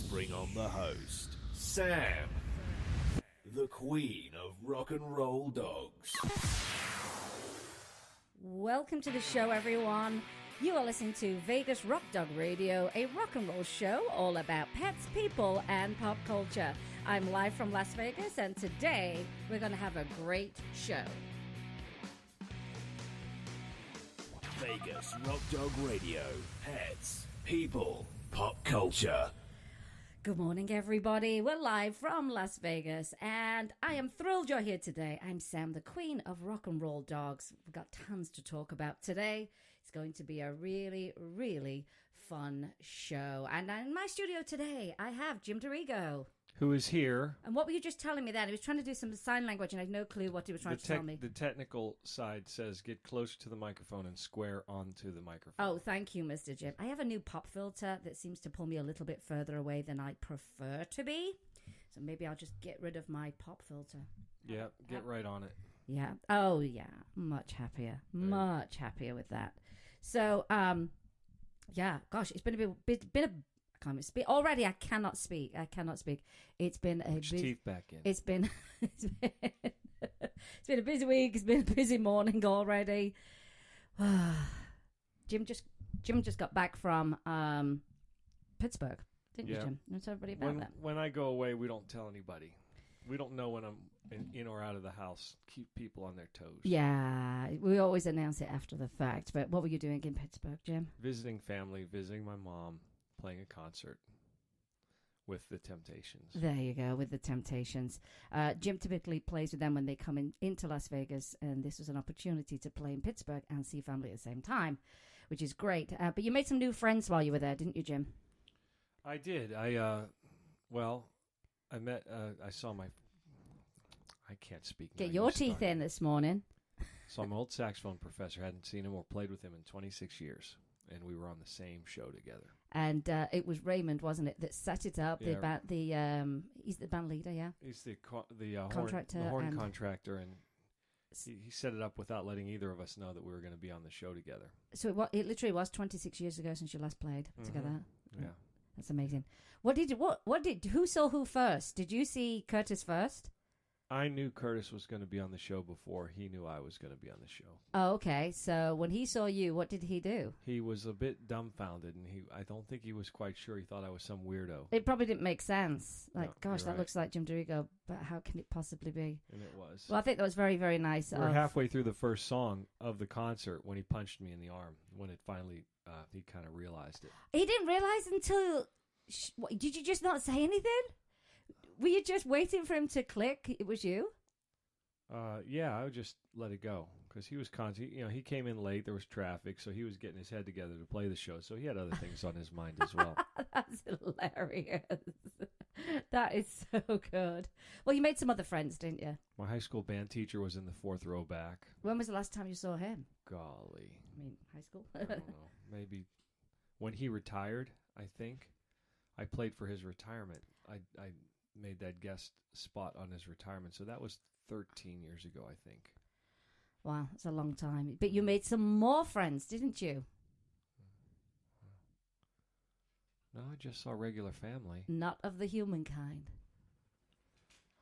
bring on the host, Sam, the queen of rock and roll dogs. Welcome to the show, everyone. You are listening to Vegas Rock Dog Radio, a rock and roll show all about pets, people, and pop culture. I'm live from Las Vegas, and today we're going to have a great show. Vegas Rock Dog Radio. Pets, people, pop culture. Good morning, everybody. We're live from Las Vegas, and I am thrilled you're here today. I'm Sam, the queen of rock and roll dogs. We've got tons to talk about today. It's going to be a really, really fun show. And in my studio today, I have Jim DeRigo. Who is here. And what were you just telling me then? He was trying to do some sign language, and I had no clue what he was trying to tell me. The technical side says get closer to the microphone and square onto the microphone. Oh, thank you, Mr. Jim. I have a new pop filter that seems to pull me a little bit further away than I prefer to be. So maybe I'll just get rid of my pop filter. Yeah, get right on it. Yeah. Oh, yeah. Much happier. Much happier with that. So, yeah. Gosh, it's been a I can't even speak. Already, I cannot speak. It's been a teeth back in. It's been a busy week. It's been a busy morning already. Jim just got back from Pittsburgh, didn't you, Jim? Tell everybody about that. When I go away, we don't tell anybody. We don't know when I'm in or out of the house. Keep people on their toes. Yeah, we always announce it after the fact. But what were you doing in Pittsburgh, Jim? Visiting family, visiting my mom. Playing a concert with the Temptations. There you go, with the Temptations. Jim typically plays with them when they come into Las Vegas, and this was an opportunity to play in Pittsburgh and see family at the same time, which is great. But you made some new friends while you were there, didn't you, Jim? I did. I saw my... I can't speak now. Get your teeth in this morning. So I'm an old saxophone professor. Hadn't seen him or played with him in 26 years. And we were on the same show together. And it was Raymond, wasn't it, that set it up? Yeah. He's the band leader, yeah? He's the contractor. Horn contractor, and he set it up without letting either of us know that we were going to be on the show together. So it literally was 26 years ago since you last played together? Yeah. That's amazing. Who saw who first? Did you see Curtis first? I knew Curtis was going to be on the show before he knew I was going to be on the show. Oh, okay. So when he saw you, what did he do? He was a bit dumbfounded, and I don't think he was quite sure. He thought I was some weirdo. It probably didn't make sense. Like, no, gosh, that right. looks like Jim DeRigo, but how can it possibly be? And it was. Well, I think that was very, very nice. We were halfway through the first song of the concert when he punched me in the arm, when it finally, he kind of realized it. He didn't realize until... Did you just not say anything? Were you just waiting for him to click? It was you? Yeah, I would just let it go because he was he came in late. There was traffic, so he was getting his head together to play the show. So he had other things on his mind as well. That's hilarious. That is so good. Well, you made some other friends, didn't you? My high school band teacher was in the fourth row back. When was the last time you saw him? Golly. I mean, high school? I don't know. Maybe when he retired, I think. I played for his retirement. I made that guest spot on his retirement. So that was 13 years ago, I think. Wow, that's a long time. But you made some more friends, didn't you? No, I just saw regular family. Not of the human kind.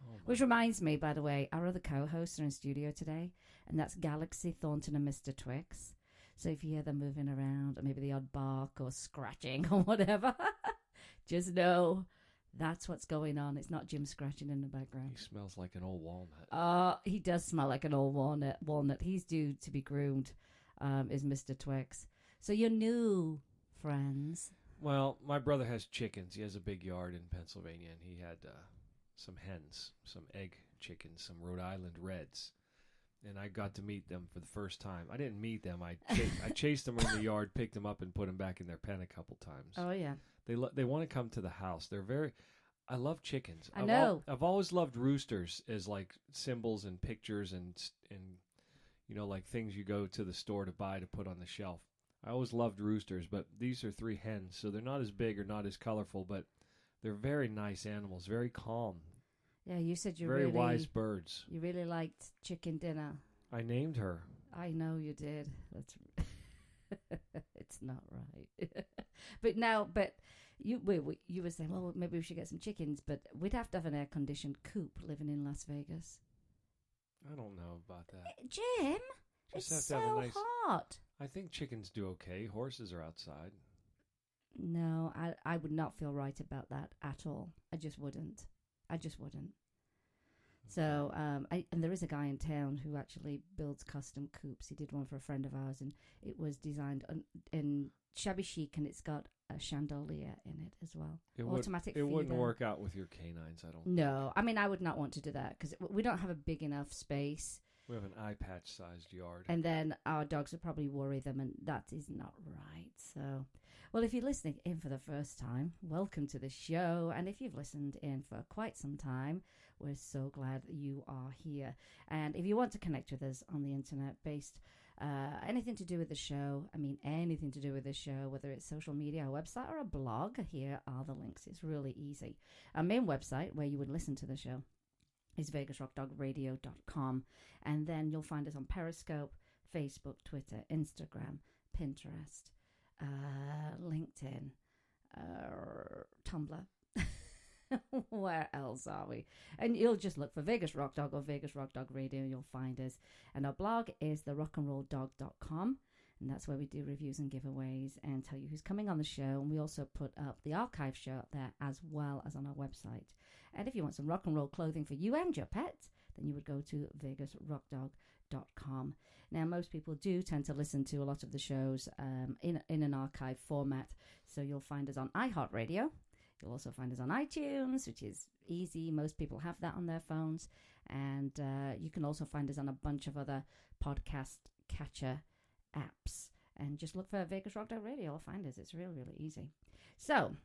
Oh, which reminds me, by the way, our other co-hosts are in studio today, and that's Galaxy, Thornton, and Mr. Twix. So if you hear them moving around, or maybe the odd bark or scratching or whatever, just know... That's what's going on. It's not Jim scratching in the background. He smells like an old walnut. He does smell like an old walnut. He's due to be groomed, is Mr. Twix. So you're new friends. Well, my brother has chickens. He has a big yard in Pennsylvania, and he had some hens, some egg chickens, some Rhode Island Reds. And I got to meet them for the first time. I didn't meet them. I chased them around the yard, picked them up, and put them back in their pen a couple times. Oh, yeah. They want to come to the house. I love chickens. I know. I've always loved roosters as like symbols and pictures and like things you go to the store to buy to put on the shelf. I always loved roosters, but these are 3 hens, so they're not as big or not as colorful, but they're very nice animals, very calm. Yeah, you said you very wise birds. You really liked chicken dinner. I named her. I know you did. That's it's not right. but You were saying, well, maybe we should get some chickens, but we'd have to have an air-conditioned coop living in Las Vegas. I don't know about that. Jim, Just it's have to have so a nice- hot. I think chickens do okay. Horses are outside. No, I would not feel right about that at all. I just wouldn't. So, and there is a guy in town who actually builds custom coops. He did one for a friend of ours, and it was designed in shabby chic, and it's got a chandelier in it as well. Automatic feeder. It wouldn't work out with your canines, I don't No, I mean, I would not want to do that because we don't have a big enough space. We have an eye patch-sized yard. And then our dogs would probably worry them, and that is not right. So, well, if you're listening in for the first time, welcome to the show. And if you've listened in for quite some time, we're so glad that you are here. And if you want to connect with us on the internet based anything to do with the show, anything to do with the show, whether it's social media, a website, or a blog, here are the links. It's really easy. Our main website, where you would listen to the show, is vegasrockdogradio.com, and then you'll find us on Periscope, Facebook, Twitter, Instagram, Pinterest, LinkedIn, Tumblr. Where else are we? And you'll just look for Vegas Rock Dog or Vegas Rock Dog Radio, and you'll find us. And our blog is therockandrolldog.com, and that's where we do reviews and giveaways and tell you who's coming on the show. And we also put up the archive show up there as well as on our website. And if you want some rock and roll clothing for you and your pet, then you would go to vegasrockdog.com. Now, most people do tend to listen to a lot of the shows in an archive format. So you'll find us on iHeartRadio. You'll also find us on iTunes, which is easy. Most people have that on their phones. And you can also find us on a bunch of other podcast catcher apps. And just look for Vegas Rock Dog Radio. You'll find us. It's really, really easy. So,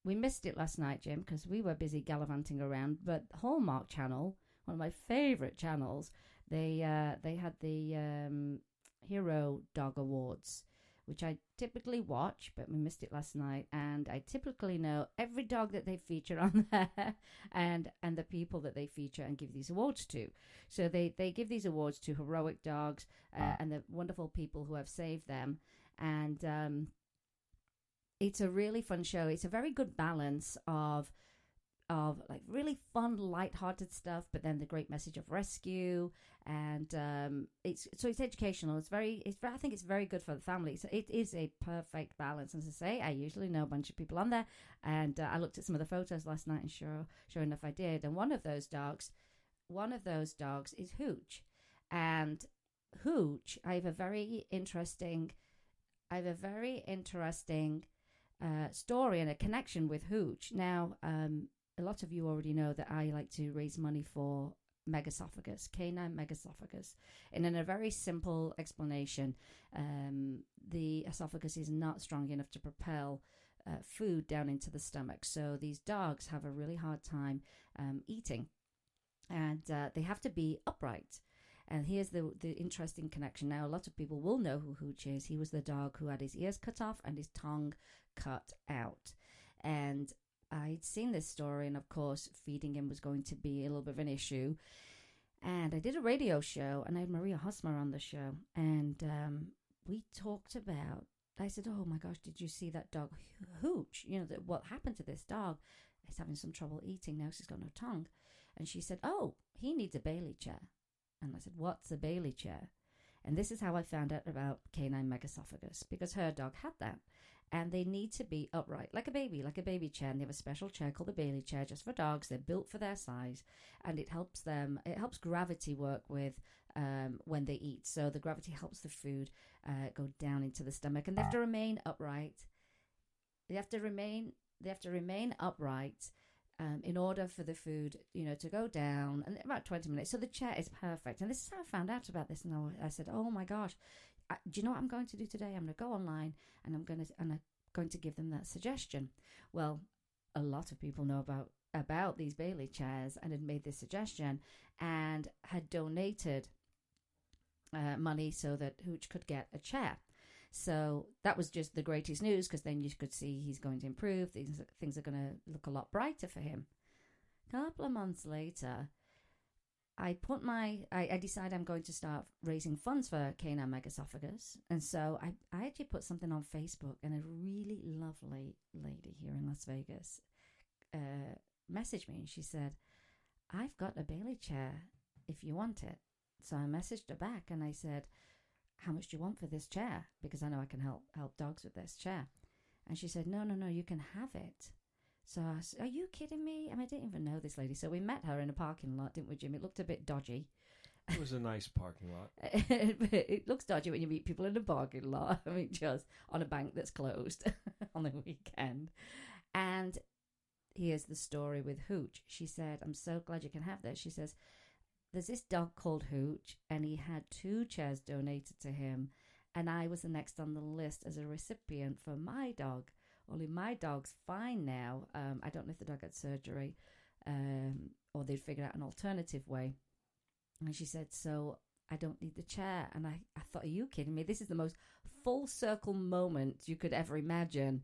we missed it last night, Jim, because we were busy gallivanting around. But Hallmark Channel, one of my favorite channels, they had the Hero Dog Awards, which I typically watch, but we missed it last night. And I typically know every dog that they feature on there and the people that they feature and give these awards to. So they give these awards to heroic dogs and the wonderful people who have saved them. And it's a really fun show. It's a very good balance of like really fun, lighthearted stuff, but then the great message of rescue, and it's educational. I think it's very good for the family. So it is a perfect balance. As I say, I usually know a bunch of people on there, and I looked at some of the photos last night, and sure enough, I did. And one of those dogs is Hooch, and Hooch, I have a very interesting story and a connection with Hooch. Now, a lot of you already know that I like to raise money for megasophagus, canine megasophagus. And in a very simple explanation, the esophagus is not strong enough to propel food down into the stomach. So these dogs have a really hard time eating, and they have to be upright. And here's the interesting connection. Now, a lot of people will know who Hooch is. He was the dog who had his ears cut off and his tongue cut out. And I'd seen this story, and of course, feeding him was going to be a little bit of an issue. And I did a radio show, and I had Maria Hosmer on the show. And we talked about, I said, oh my gosh, did you see that dog, Hooch? You know, what happened to this dog? He's having some trouble eating now, she's got no tongue. And she said, oh, he needs a Bailey chair. And I said, what's a Bailey chair? And this is how I found out about canine megasophagus, because her dog had that. And they need to be upright, like a baby chair. And they have a special chair called the Bailey chair just for dogs. They're built for their size, and it helps gravity work with when they eat. So the gravity helps the food go down into the stomach, and they have to remain upright. They have to remain upright in order for the food, to go down, and about 20 minutes. So the chair is perfect. And this is how I found out about this. And I said, oh my gosh, do you know what I'm going to do today? I'm going to go online, and I'm going to give them that suggestion. Well, a lot of people know about these Bailey chairs and had made this suggestion and had donated money so that Hooch could get a chair. So that was just the greatest news, because then you could see he's going to improve. Things are going to look a lot brighter for him. A couple of months later, I decide I'm going to start raising funds for canine megasophagus. And so I actually put something on Facebook, and a really lovely lady here in Las Vegas messaged me, and she said, I've got a Bailey chair if you want it. So I messaged her back and I said, how much do you want for this chair? Because I know I can help dogs with this chair. And she said, no, you can have it. So I said, are you kidding me? I mean, I didn't even know this lady. So we met her in a parking lot, didn't we, Jim? It looked a bit dodgy. It was a nice parking lot. It looks dodgy when you meet people in a parking lot. I mean, just on a bank that's closed on the weekend. And here's the story with Hooch. She said, I'm so glad you can have this. She says, there's this dog called Hooch, and he had 2 chairs donated to him, and I was the next on the list as a recipient for my dog. Only my dog's fine now. I don't know if the dog had surgery or they'd figured out an alternative way. And she said, so I don't need the chair. And I thought, are you kidding me? This is the most full circle moment you could ever imagine,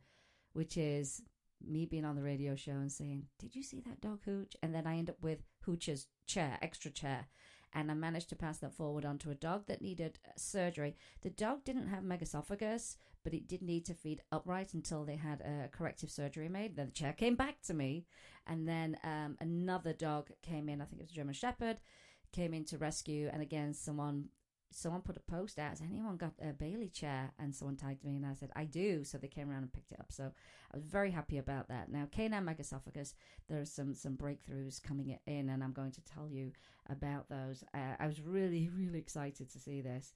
which is me being on the radio show and saying, did you see that dog Hooch? And then I end up with Hooch's chair, extra chair. And I managed to pass that forward onto a dog that needed surgery. The dog didn't have megasophagus, but it did need to feed upright until they had a corrective surgery made. Then the chair came back to me. And then another dog came in, I think it was a German Shepherd, came in to rescue. And again, someone put a post out, has anyone got a Bailey chair? And someone tagged me and I said, I do. So they came around and picked it up. So I was very happy about that. Now, canine megasophagus, there are some breakthroughs coming in, and I'm going to tell you about those. I was really, really excited to see this.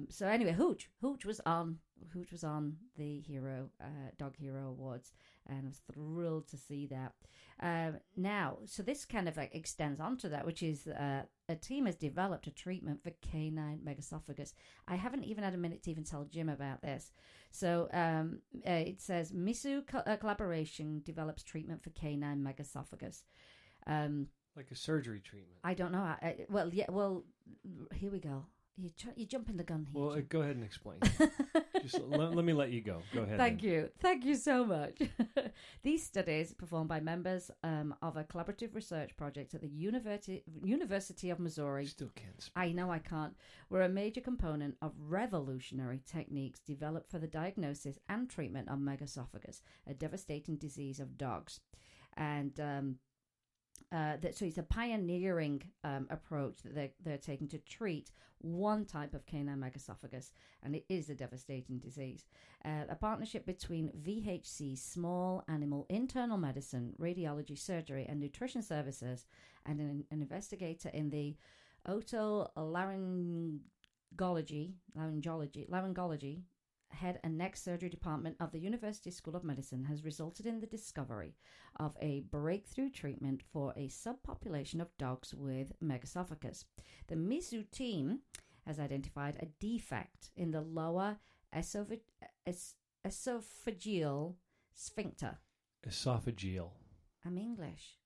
So anyway, Hooch was on the Dog Hero Awards, and I was thrilled to see that. Now, so this kind of like extends onto that, which is a team has developed a treatment for canine megasophagus. I haven't even had a minute to even tell Jim about this. So it says Misu collaboration develops treatment for canine megasophagus. Like a surgery treatment. I don't know. Well, here we go. You jumping the gun here. Well, go ahead and explain. Just let me let you go. Go ahead. Thank you so much. These studies performed by members of a collaborative research project at the University of Missouri. Still can't speak. I know I can't. Were a major component of revolutionary techniques developed for the diagnosis and treatment of megasophagus, a devastating disease of dogs. And so it's a pioneering approach that they're taking to treat one type of canine megasophagus, and it is a devastating disease. A partnership between VHC, small animal internal medicine, radiology, surgery, and nutrition services, and an investigator in the otolaryngology, head and neck surgery department of the University School of Medicine has resulted in the discovery of a breakthrough treatment for a subpopulation of dogs with megasophagus. The Misu team has identified a defect in the lower esophageal sphincter. Esophageal. I'm English.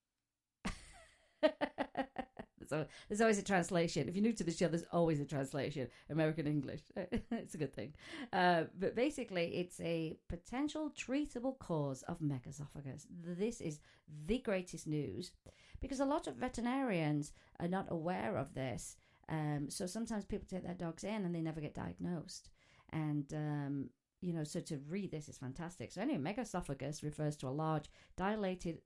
So there's always a translation. If you're new to the show, there's always a translation. American English. It's a good thing. But basically, it's a potential treatable cause of megasophagus. This is the greatest news because a lot of veterinarians are not aware of this. So sometimes people take their dogs in and they never get diagnosed. And, so to read this is fantastic. So anyway, megasophagus refers to a large dilated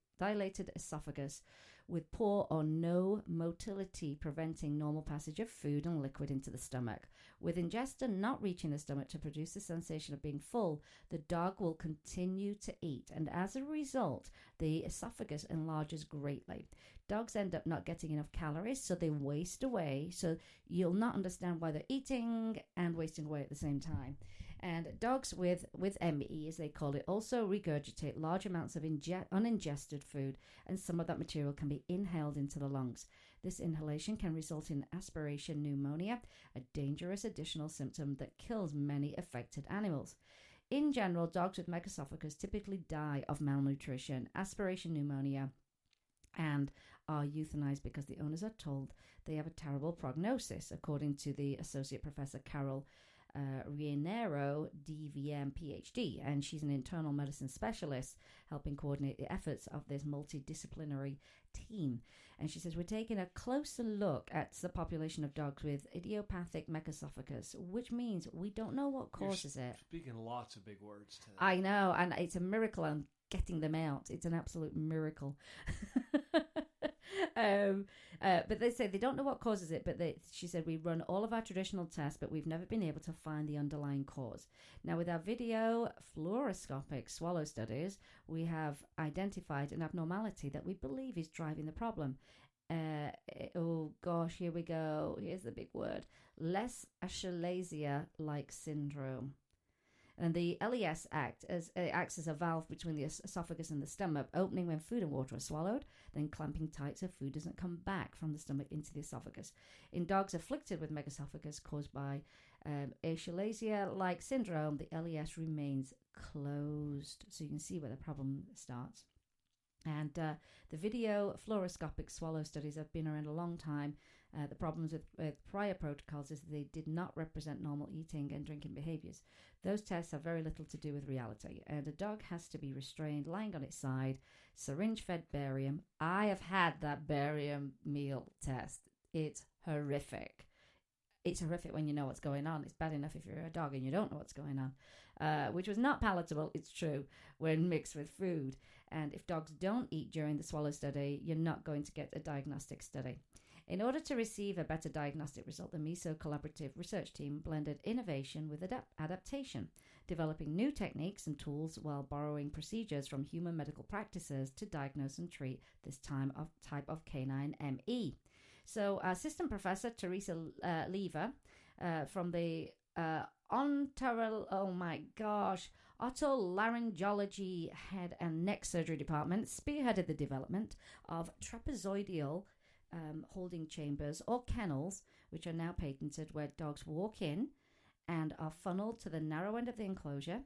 esophagus with poor or no motility, preventing normal passage of food and liquid into the stomach. With ingestion not reaching the stomach to produce the sensation of being full, the dog will continue to eat, and as a result, the esophagus enlarges greatly. Dogs end up not getting enough calories, so they waste away. So you'll not understand why they're eating and wasting away at the same time. And dogs with ME, as they call it, also regurgitate large amounts of uningested food, and some of that material can be inhaled into the lungs. This inhalation can result in aspiration pneumonia, a dangerous additional symptom that kills many affected animals. In general, dogs with megasophagus typically die of malnutrition, aspiration pneumonia, and are euthanized because the owners are told they have a terrible prognosis, according to the Associate Professor Carol Rienero, DVM, PhD, and she's an internal medicine specialist helping coordinate the efforts of this multidisciplinary team. And she says, we're taking a closer look at the population of dogs with idiopathic megaesophagus, which means we don't know what causes it. Speaking lots of big words today. I know, and it's a miracle I'm getting them out. It's an absolute miracle. But they say they don't know what causes it, but she said, we run all of our traditional tests, but we've never been able to find the underlying cause. Now, with our video fluoroscopic swallow studies, we have identified an abnormality that we believe is driving the problem. Oh gosh, here we go. Here's the big word. Less achalasia-like syndrome. And the LES acts as a valve between the esophagus and the stomach, opening when food and water are swallowed, then clamping tight so food doesn't come back from the stomach into the esophagus. In dogs afflicted with megaesophagus caused by achalasia-like syndrome, the LES remains closed. So you can see where the problem starts. And the video fluoroscopic swallow studies have been around a long time. The problems with prior protocols is they did not represent normal eating and drinking behaviors. Those tests have very little to do with reality. And a dog has to be restrained, lying on its side, syringe-fed barium. I have had that barium meal test. It's horrific. It's horrific when you know what's going on. It's bad enough if you're a dog and you don't know what's going on, which was not palatable, it's true, when mixed with food. And if dogs don't eat during the swallow study, you're not going to get a diagnostic study. In order to receive a better diagnostic result, the MISO collaborative research team blended innovation with adaptation, developing new techniques and tools while borrowing procedures from human medical practices to diagnose and treat this type of canine ME. So assistant professor Teresa Lever from the otolaryngology head and neck surgery department spearheaded the development of trapezoidal holding chambers or kennels, which are now patented, where dogs walk in and are funneled to the narrow end of the enclosure.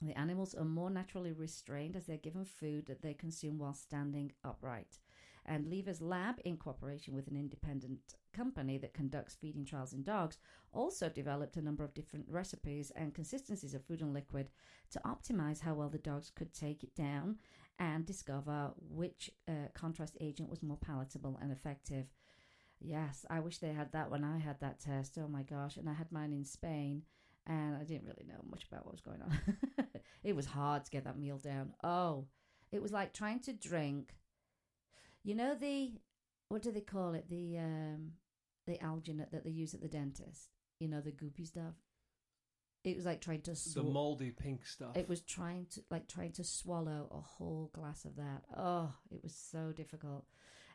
The animals are more naturally restrained as they're given food that they consume while standing upright. And Lever's lab, in cooperation with an independent company that conducts feeding trials in dogs, also developed a number of different recipes and consistencies of food and liquid to optimize how well the dogs could take it down and discover which contrast agent was more palatable and effective. Yes, I wish they had that when I had that test. Oh my gosh. And I had mine in Spain, and I didn't really know much about what was going on. It was hard to get that meal down. Oh, it was like trying to drink, you know, what do they call it? The alginate that they use at the dentist. You know, the goopy stuff. It was like trying to the moldy pink stuff. It was trying to swallow a whole glass of that. Oh, it was so difficult.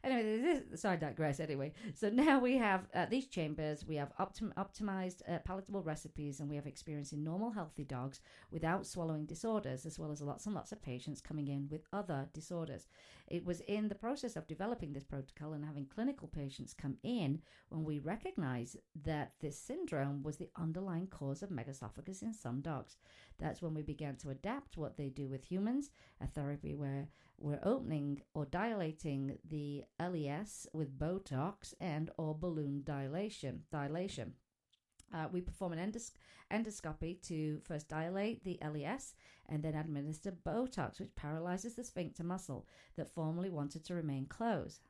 Anyway, so I digress. Anyway, so now we have these chambers. We have optimized palatable recipes, and we have experience in normal, healthy dogs without swallowing disorders, as well as lots and lots of patients coming in with other disorders. It was in the process of developing this protocol and having clinical patients come in when we recognized that this syndrome was the underlying cause of megaesophagus in some dogs. That's when we began to adapt what they do with humans, a therapy where we're opening or dilating the LES with Botox and or balloon dilation. We perform an endoscopy to first dilate the LES and then administer Botox, which paralyzes the sphincter muscle that formerly wanted to remain closed.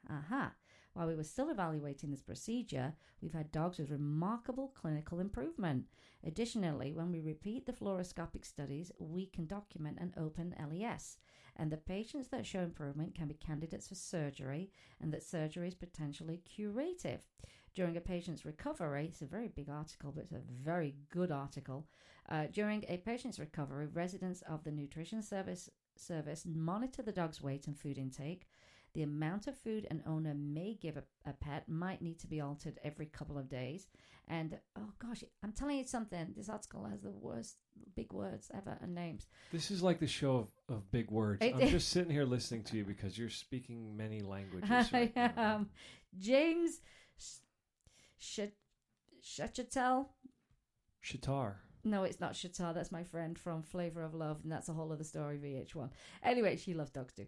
While we were still evaluating this procedure, we've had dogs with remarkable clinical improvement. Additionally, when we repeat the fluoroscopic studies, we can document an open LES. And the patients that show improvement can be candidates for surgery, and that surgery is potentially curative. During a patient's recovery, it's a very big article, but it's a very good article. During a patient's recovery, residents of the nutrition service monitor the dog's weight and food intake. The amount of food an owner may give a pet might need to be altered every couple of days. And, oh gosh, I'm telling you something. This article has the worst big words ever and names. This is like the show of big words. I'm just sitting here listening to you because you're speaking many languages right now. James Shachatel. Shatar. No, it's not Shatar. That's my friend from Flavor of Love, and that's a whole other story, VH1. Anyway, she loves dogs too.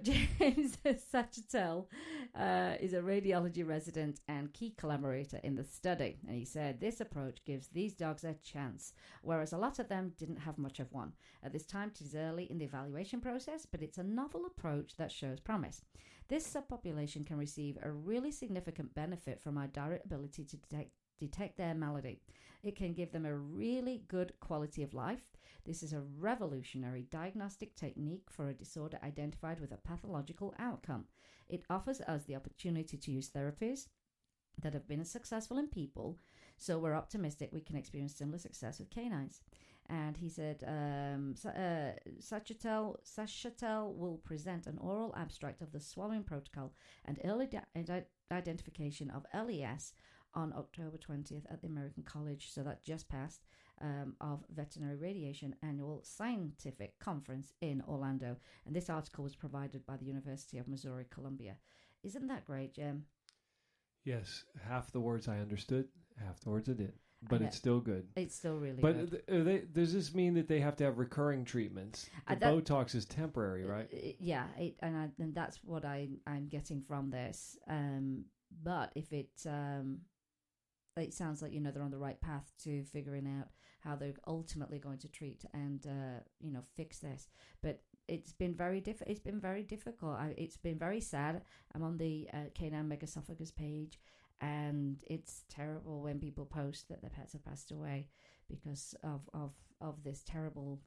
James Sachatel is a radiology resident and key collaborator in the study. And he said this approach gives these dogs a chance, whereas a lot of them didn't have much of one. At this time, it is early in the evaluation process, but it's a novel approach that shows promise. This subpopulation can receive a really significant benefit from our direct ability to detect their malady. It can give them a really good quality of life. This is a revolutionary diagnostic technique for a disorder identified with a pathological outcome. It offers us the opportunity to use therapies that have been successful in people, so we're optimistic we can experience similar success with canines. And he said Sachatel will present an oral abstract of the swallowing protocol and early identification of LES on October 20th at the American College, so that just passed, of Veterinary Radiation Annual Scientific Conference in Orlando. And this article was provided by the University of Missouri, Columbia. Isn't that great, Jim? Yes, half the words I understood, half the words I didn't. But it's still good. It's still really good. But does this mean that they have to have recurring treatments? The Botox is temporary, right? Yeah, and that's what I'm getting from this. But if it sounds like, they're on the right path to figuring out how they're ultimately going to treat and, fix this. But it's been very difficult. It's been very difficult. It's been very sad. I'm on the Canine Megasophagus page, and it's terrible when people post that their pets have passed away because of this terrible,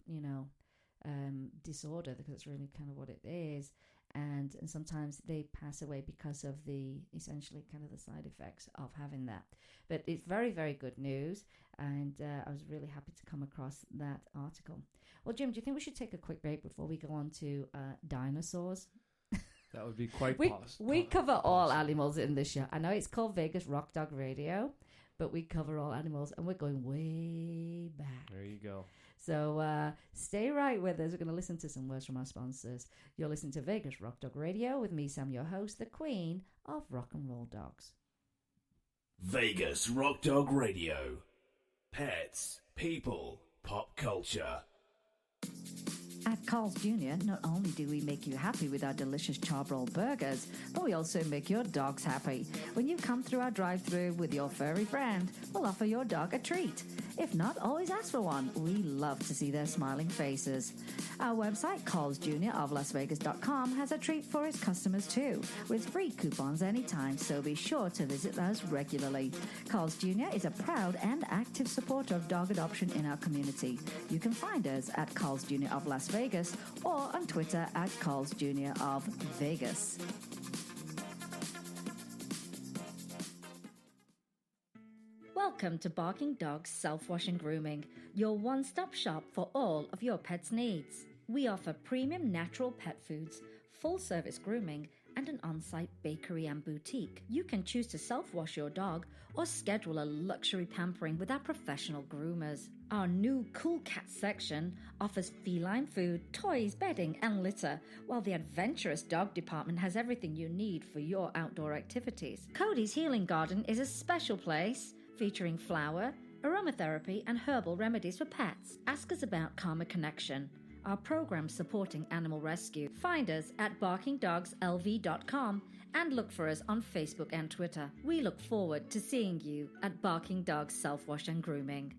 disorder, because it's really kind of what it is. And sometimes they pass away because of essentially kind of the side effects of having that. But it's very, very good news. And I was really happy to come across that article. Well, Jim, do you think we should take a quick break before we go on to dinosaurs? That would be quite possible. We cover all animals in this show. I know it's called Vegas Rock Dog Radio, but we cover all animals, and we're going way back. There you go. So stay right with us. We're going to listen to some words from our sponsors. You're listening to Vegas Rock Dog Radio with me, Sam, your host, the queen of rock and roll dogs. Vegas Rock Dog Radio. Pets, people, pop culture. At Carl's Jr., not only do we make you happy with our delicious charbroiled burgers, but we also make your dogs happy. When you come through our drive-thru with your furry friend, we'll offer your dog a treat. If not, always ask for one. We love to see their smiling faces. Our website, carlsjroflasvegas.com, has a treat for its customers too, with free coupons anytime, so be sure to visit us regularly. Carl's Jr. is a proud and active supporter of dog adoption in our community. You can find us at Carl's Jr. of Las Vegas or on Twitter at Carl's Jr. of Vegas. Welcome to Barking Dogs Self-Wash and Grooming, your one-stop shop for all of your pet's needs. We offer premium natural pet foods, full-service grooming, and an on-site bakery and boutique. You can choose to self-wash your dog or schedule a luxury pampering with our professional groomers. Our new Cool Cat section offers feline food, toys, bedding, and litter, while the adventurous dog department has everything you need for your outdoor activities. Cody's Healing Garden is a special place featuring flower, aromatherapy, and herbal remedies for pets. Ask us about Karma Connection, our program supporting animal rescue. Find us at barkingdogslv.com and look for us on Facebook and Twitter. We look forward to seeing you at Barking Dogs Self-Wash and Grooming.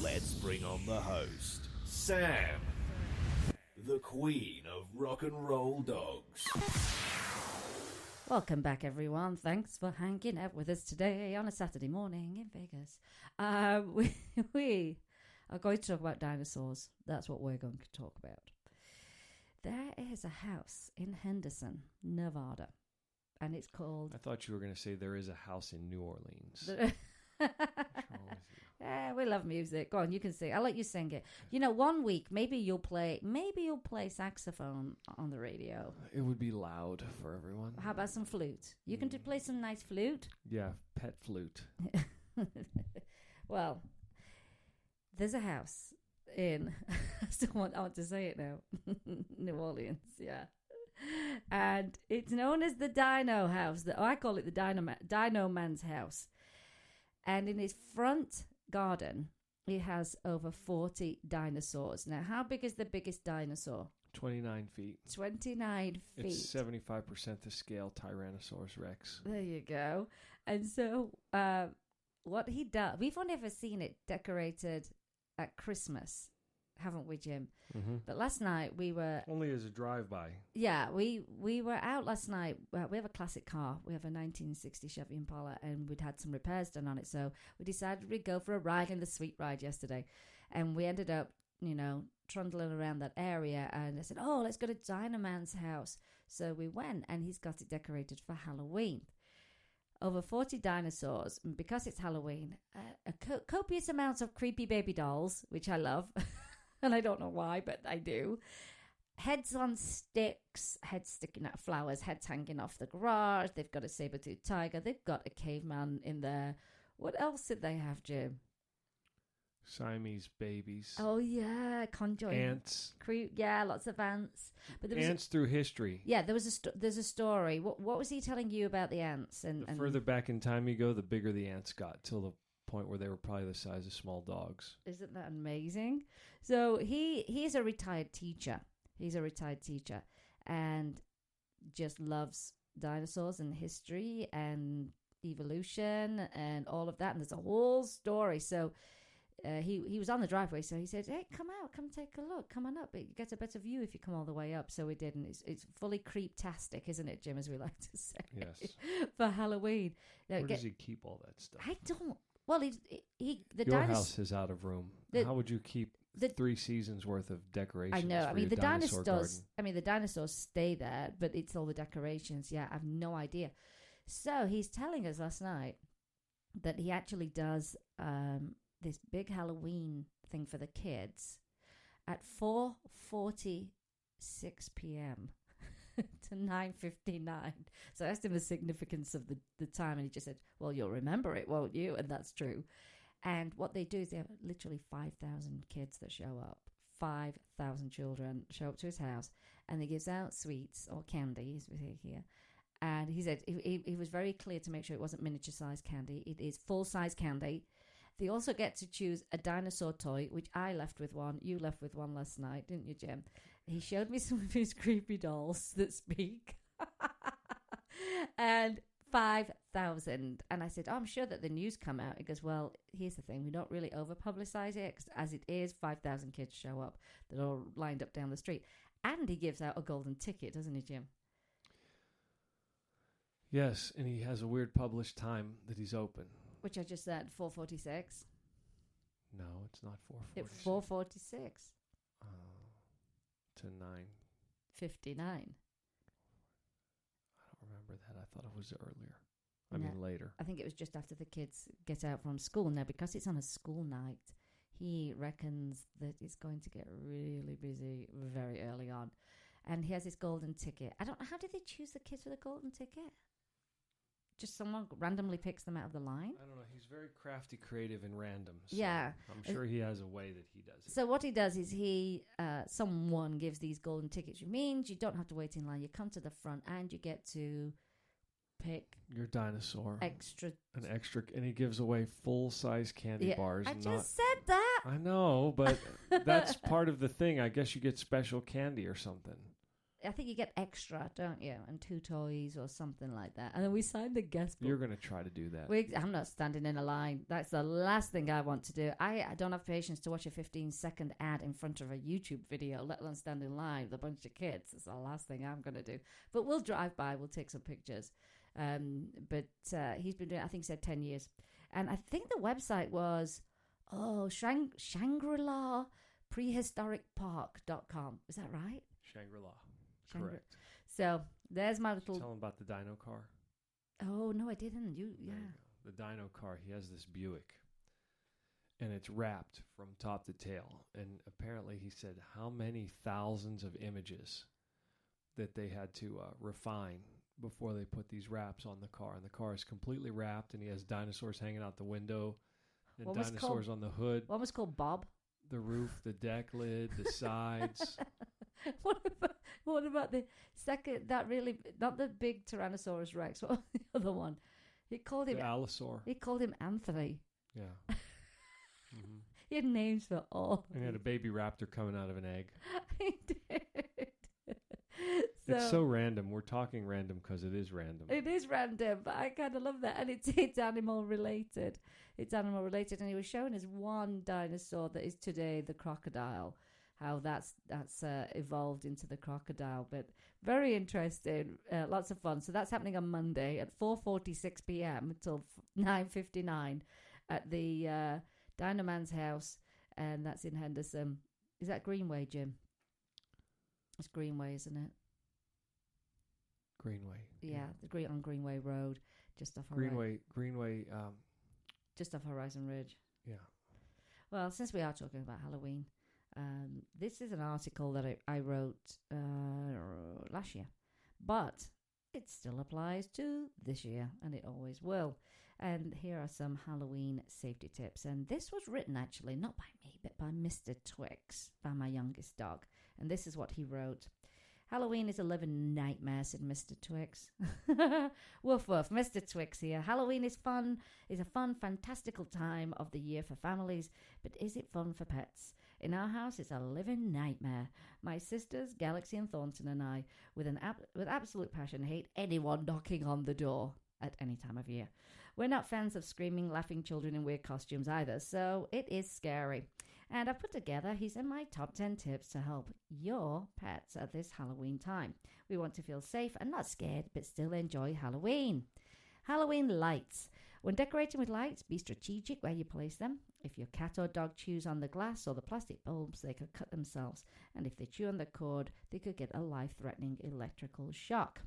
Let's bring on the host, Sam, the queen of rock and roll dogs. Welcome back, everyone. Thanks for hanging out with us today on a Saturday morning in Vegas. We are going to talk about dinosaurs. That's what we're going to talk about. There is a house in Henderson, Nevada, and it's called... I thought you were going to say there is a house in New Orleans. Yeah, we love music. Go on, you can sing. I'll let you sing it. One week maybe you'll play saxophone on the radio. It would be loud for everyone. How about some flute? You can play some nice flute. Yeah, pet flute. Well, there's a house in I want to say it now. New Orleans, yeah. And it's known as the Dino House. I call it the Dino Man's house. And in his front garden It has over 40 dinosaurs. Now, how big is the biggest dinosaur? 29 feet. 29 feet. It's 75% the scale Tyrannosaurus Rex. There you go. And so what he does, we've only ever seen it decorated at Christmas, haven't we, Jim? Mm-hmm. But last night we were... Only as a drive-by. Yeah, we were out last night. We have a classic car. We have a 1960 Chevy Impala, and we'd had some repairs done on it. So we decided we'd go for a ride in the Sweet Ride yesterday. And we ended up, trundling around that area. And I said, oh, let's go to Dynaman's house. So we went, and he's got it decorated for Halloween. Over 40 dinosaurs. And because it's Halloween, copious amounts of creepy baby dolls, which I love. And I don't know why, but I do. Heads on sticks, heads sticking out of flowers, heads hanging off the garage. They've got a saber-toothed tiger. They've got a caveman in there. What else did they have, Jim? Siamese babies. Oh, yeah. Conjoined. Ants. Yeah, lots of ants. But there was ants through history. Yeah, there's a story. What was he telling you about the ants? And further back in time you go, the bigger the ants got, till the point where they were probably the size of small dogs. Isn't that amazing? So he's a retired teacher. He's a retired teacher and just loves dinosaurs and history and evolution and all of that. And there's a whole story. So he was on the driveway. So he said, hey, come out, come take a look. Come on up. It gets a better view if you come all the way up. So we did. And it's fully creep-tastic, isn't it, Jim, as we like to say? Yes. For Halloween. Now, where does he keep all that stuff? I don't. Well, Your house is out of room. How would you keep 3 seasons worth of decorations? I know. I mean, the dinosaurs. I mean, the dinosaurs stay there, but it's all the decorations. Yeah, I have no idea. So he's telling us last night that he actually does this big Halloween thing for the kids at 4:46 p.m. to 9:59. So I asked him the significance of the time, and he just said, well, you'll remember it, won't you? And that's true. And what they do is they have literally 5,000 kids that show up. 5,000 children show up to his house, and he gives out sweets or candy, as we say here. And he said he was very clear to make sure it wasn't miniature-sized candy. It is full-size candy. They also get to choose a dinosaur toy, which I left with one. You left with one last night, didn't you, Jim? He showed me some of his creepy dolls that speak. And 5,000. And I said, oh, I'm sure that the news come out. He goes, well, here's the thing. We don't really over-publicize it. 'Cause as it is, 5,000 kids show up. They're all lined up down the street. And he gives out a golden ticket, doesn't he, Jim? Yes, and he has a weird published time that he's open. Which I just said, 4:46. No, it's not 4:46. It's 4:46. To 9:59. I don't remember that. I thought it was earlier. I mean later. I think it was just after the kids get out from school. Now, because it's on a school night, he reckons that it's going to get really busy very early on. And he has his golden ticket. I don't know, how did they choose the kids for the golden ticket? Just someone randomly picks them out of the line? I don't know. He's very crafty, creative, and random. So yeah. I'm sure he has a way that he does it. So what he does is someone gives these golden tickets, which means you don't have to wait in line. You come to the front and you get to pick your dinosaur. An extra. And he gives away full-size candy bars. I just said that. I know, but that's part of the thing. I guess you get special candy or something. I think you get extra, don't you? And 2 toys or something like that. And then we signed the guest book. You're going to try to do that. I'm not standing in a line. That's the last thing I want to do. I don't have patience to watch a 15-second ad in front of a YouTube video, let alone stand in line with a bunch of kids. It's the last thing I'm going to do. But we'll drive by. We'll take some pictures. But he's been doing, I think he said 10 years. And I think the website was, Shangri-La prehistoricpark.com. Is that right? Shangri-La. Correct. So there's my little. Tell him about the Dino car. Oh no, I didn't. Yeah. The Dino car. He has this Buick, and it's wrapped from top to tail. And apparently, he said how many thousands of images that they had to refine before they put these wraps on the car. And the car is completely wrapped, and he has dinosaurs hanging out the window, and dinosaurs on the hood. One was called Bob. The roof, the deck lid, the sides. What about the second? That really not the big Tyrannosaurus Rex. What was the other one? He called him the Allosaur. He called him Anthony. Yeah. Mm-hmm. He had names for all. And he had a baby raptor coming out of an egg. He did. It's so random. We're talking random because it is random. It is random, but I kind of love that. And it's animal related. It's animal related. And he was showing us one dinosaur that is today the crocodile, how that's evolved into the crocodile. But very interesting. Lots of fun. So that's happening on Monday at 4:46 p.m. until 9:59 at the Dino Man's house. And that's in Henderson. Is that Greenway, Jim? It's Greenway, isn't it? Greenway. Yeah, on Greenway Road, just off Horizon. Greenway. Just off Horizon Ridge. Yeah. Well, since we are talking about Halloween, this is an article that I wrote last year, but it still applies to this year, and it always will. And here are some Halloween safety tips. And this was written actually not by me, but by Mr. Twix, by my youngest dog. And this is what he wrote. Halloween is a living nightmare, said Mr. Twix. Woof woof, Mr. Twix here. Halloween is a fun, fantastical time of the year for families, but is it fun for pets? In our house, it's a living nightmare. My sisters, Galaxy and Thornton, and I, with absolute passion, hate anyone knocking on the door at any time of year. We're not fans of screaming, laughing children in weird costumes either, so it is scary. And I've put together, he's in my top 10 tips to help your pets at this Halloween time. We want to feel safe and not scared, but still enjoy Halloween. Halloween lights. When decorating with lights, be strategic where you place them. If your cat or dog chews on the glass or the plastic bulbs, they could cut themselves. And if they chew on the cord, they could get a life-threatening electrical shock.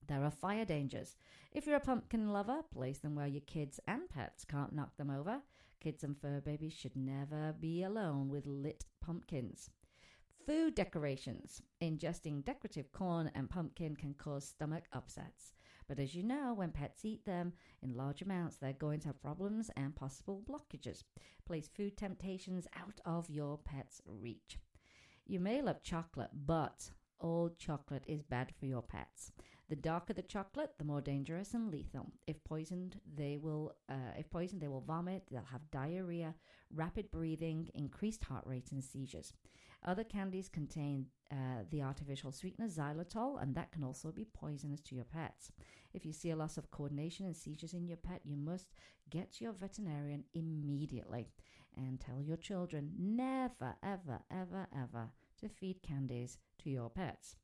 There are fire dangers. If you're a pumpkin lover, place them where your kids and pets can't knock them over. Kids and fur babies should never be alone with lit pumpkins. Food decorations. Ingesting decorative corn and pumpkin can cause stomach upsets. But as you know, when pets eat them in large amounts, they're going to have problems and possible blockages. Place food temptations out of your pet's reach. You may love chocolate, but all chocolate is bad for your pets. The darker the chocolate, the more dangerous and lethal. If poisoned, they will vomit. They'll have diarrhea, rapid breathing, increased heart rate, and seizures. Other candies contain the artificial sweetener xylitol, and that can also be poisonous to your pets. If you see a loss of coordination and seizures in your pet, you must get to your veterinarian immediately and tell your children never, ever, ever, ever to feed candies to your pets.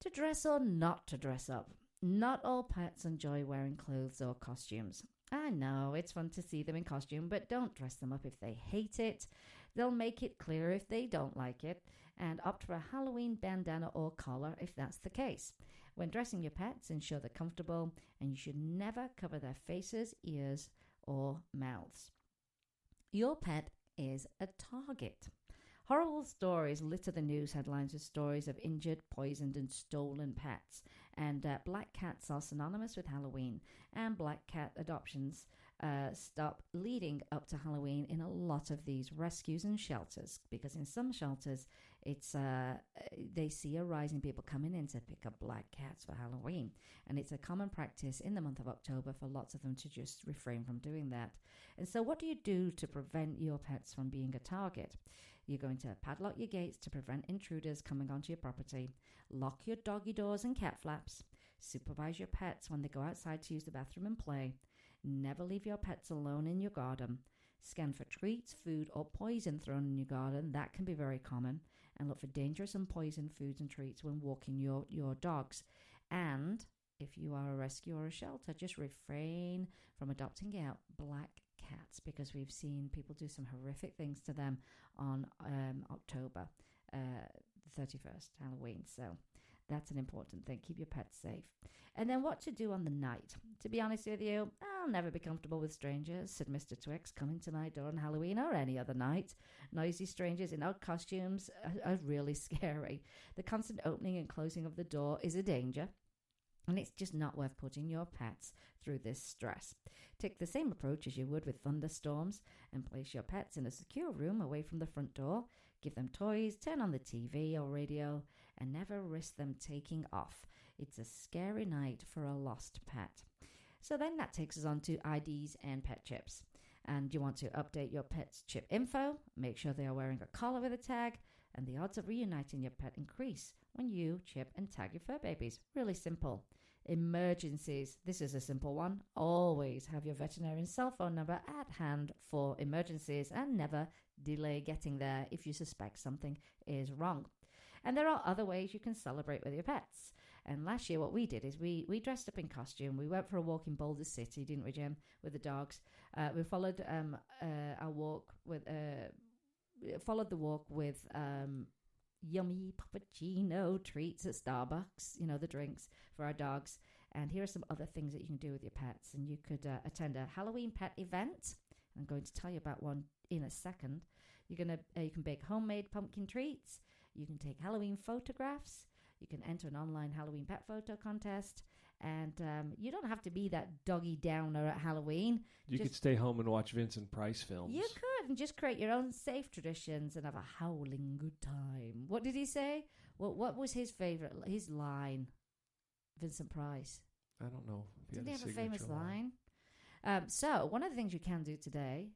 To dress or not to dress up. Not all pets enjoy wearing clothes or costumes. I know, it's fun to see them in costume, but don't dress them up if they hate it. They'll make it clear if they don't like it, and opt for a Halloween bandana or collar if that's the case. When dressing your pets, ensure they're comfortable, and you should never cover their faces, ears, or mouths. Your pet is a target. Horrible stories litter the news headlines with stories of injured, poisoned, and stolen pets. And black cats are synonymous with Halloween. And black cat adoptions stop leading up to Halloween in a lot of these rescues and shelters. Because in some shelters, it's they see a rise in people coming in to pick up black cats for Halloween. And it's a common practice in the month of October for lots of them to just refrain from doing that. And so what do you do to prevent your pets from being a target? You're going to padlock your gates to prevent intruders coming onto your property, lock your doggy doors and cat flaps, supervise your pets when they go outside to use the bathroom and play, never leave your pets alone in your garden, scan for treats, food, or poison thrown in your garden. That can be very common. And look for dangerous and poison foods and treats when walking your dogs. And if you are a rescue or a shelter, just refrain from adopting out black cats, because we've seen people do some horrific things to them on October 31st, Halloween. So that's an important thing. Keep your pets safe. And then what to do on the night. To be honest with you, I'll never be comfortable with strangers, said Mr. Twix, coming to my door on Halloween or any other night. Noisy strangers in odd costumes are really scary. The constant opening and closing of the door is a danger. And it's just not worth putting your pets through this stress. Take the same approach as you would with thunderstorms and place your pets in a secure room away from the front door. Give them toys, turn on the TV or radio, and never risk them taking off. It's a scary night for a lost pet. So then that takes us on to IDs and pet chips. And you want to update your pet's chip info, make sure they are wearing a collar with a tag, and the odds of reuniting your pet increase when you chip and tag your fur babies. Really simple. Emergencies. This is a simple one. Always have your veterinarian's cell phone number at hand for emergencies and never delay getting there if you suspect something is wrong. And there are other ways you can celebrate with your pets. And last year what we did is we dressed up in costume. We went for a walk in Boulder City, didn't we, Jim, with the dogs. We followed our walk with... followed the walk with yummy puppuccino treats at Starbucks, the drinks for our dogs. And here are some other things that you can do with your pets. And you could attend a Halloween pet event. I'm going to tell you about one in a second. You can bake homemade pumpkin treats. You can take Halloween photographs. You can enter an online Halloween pet photo contest. And you don't have to be that doggy downer at Halloween. You could stay home and watch Vincent Price films. You could, and just create your own safe traditions and have a howling good time. What did he say? What was his line? Vincent Price. I don't know. Did he have a famous line? So one of the things you can do today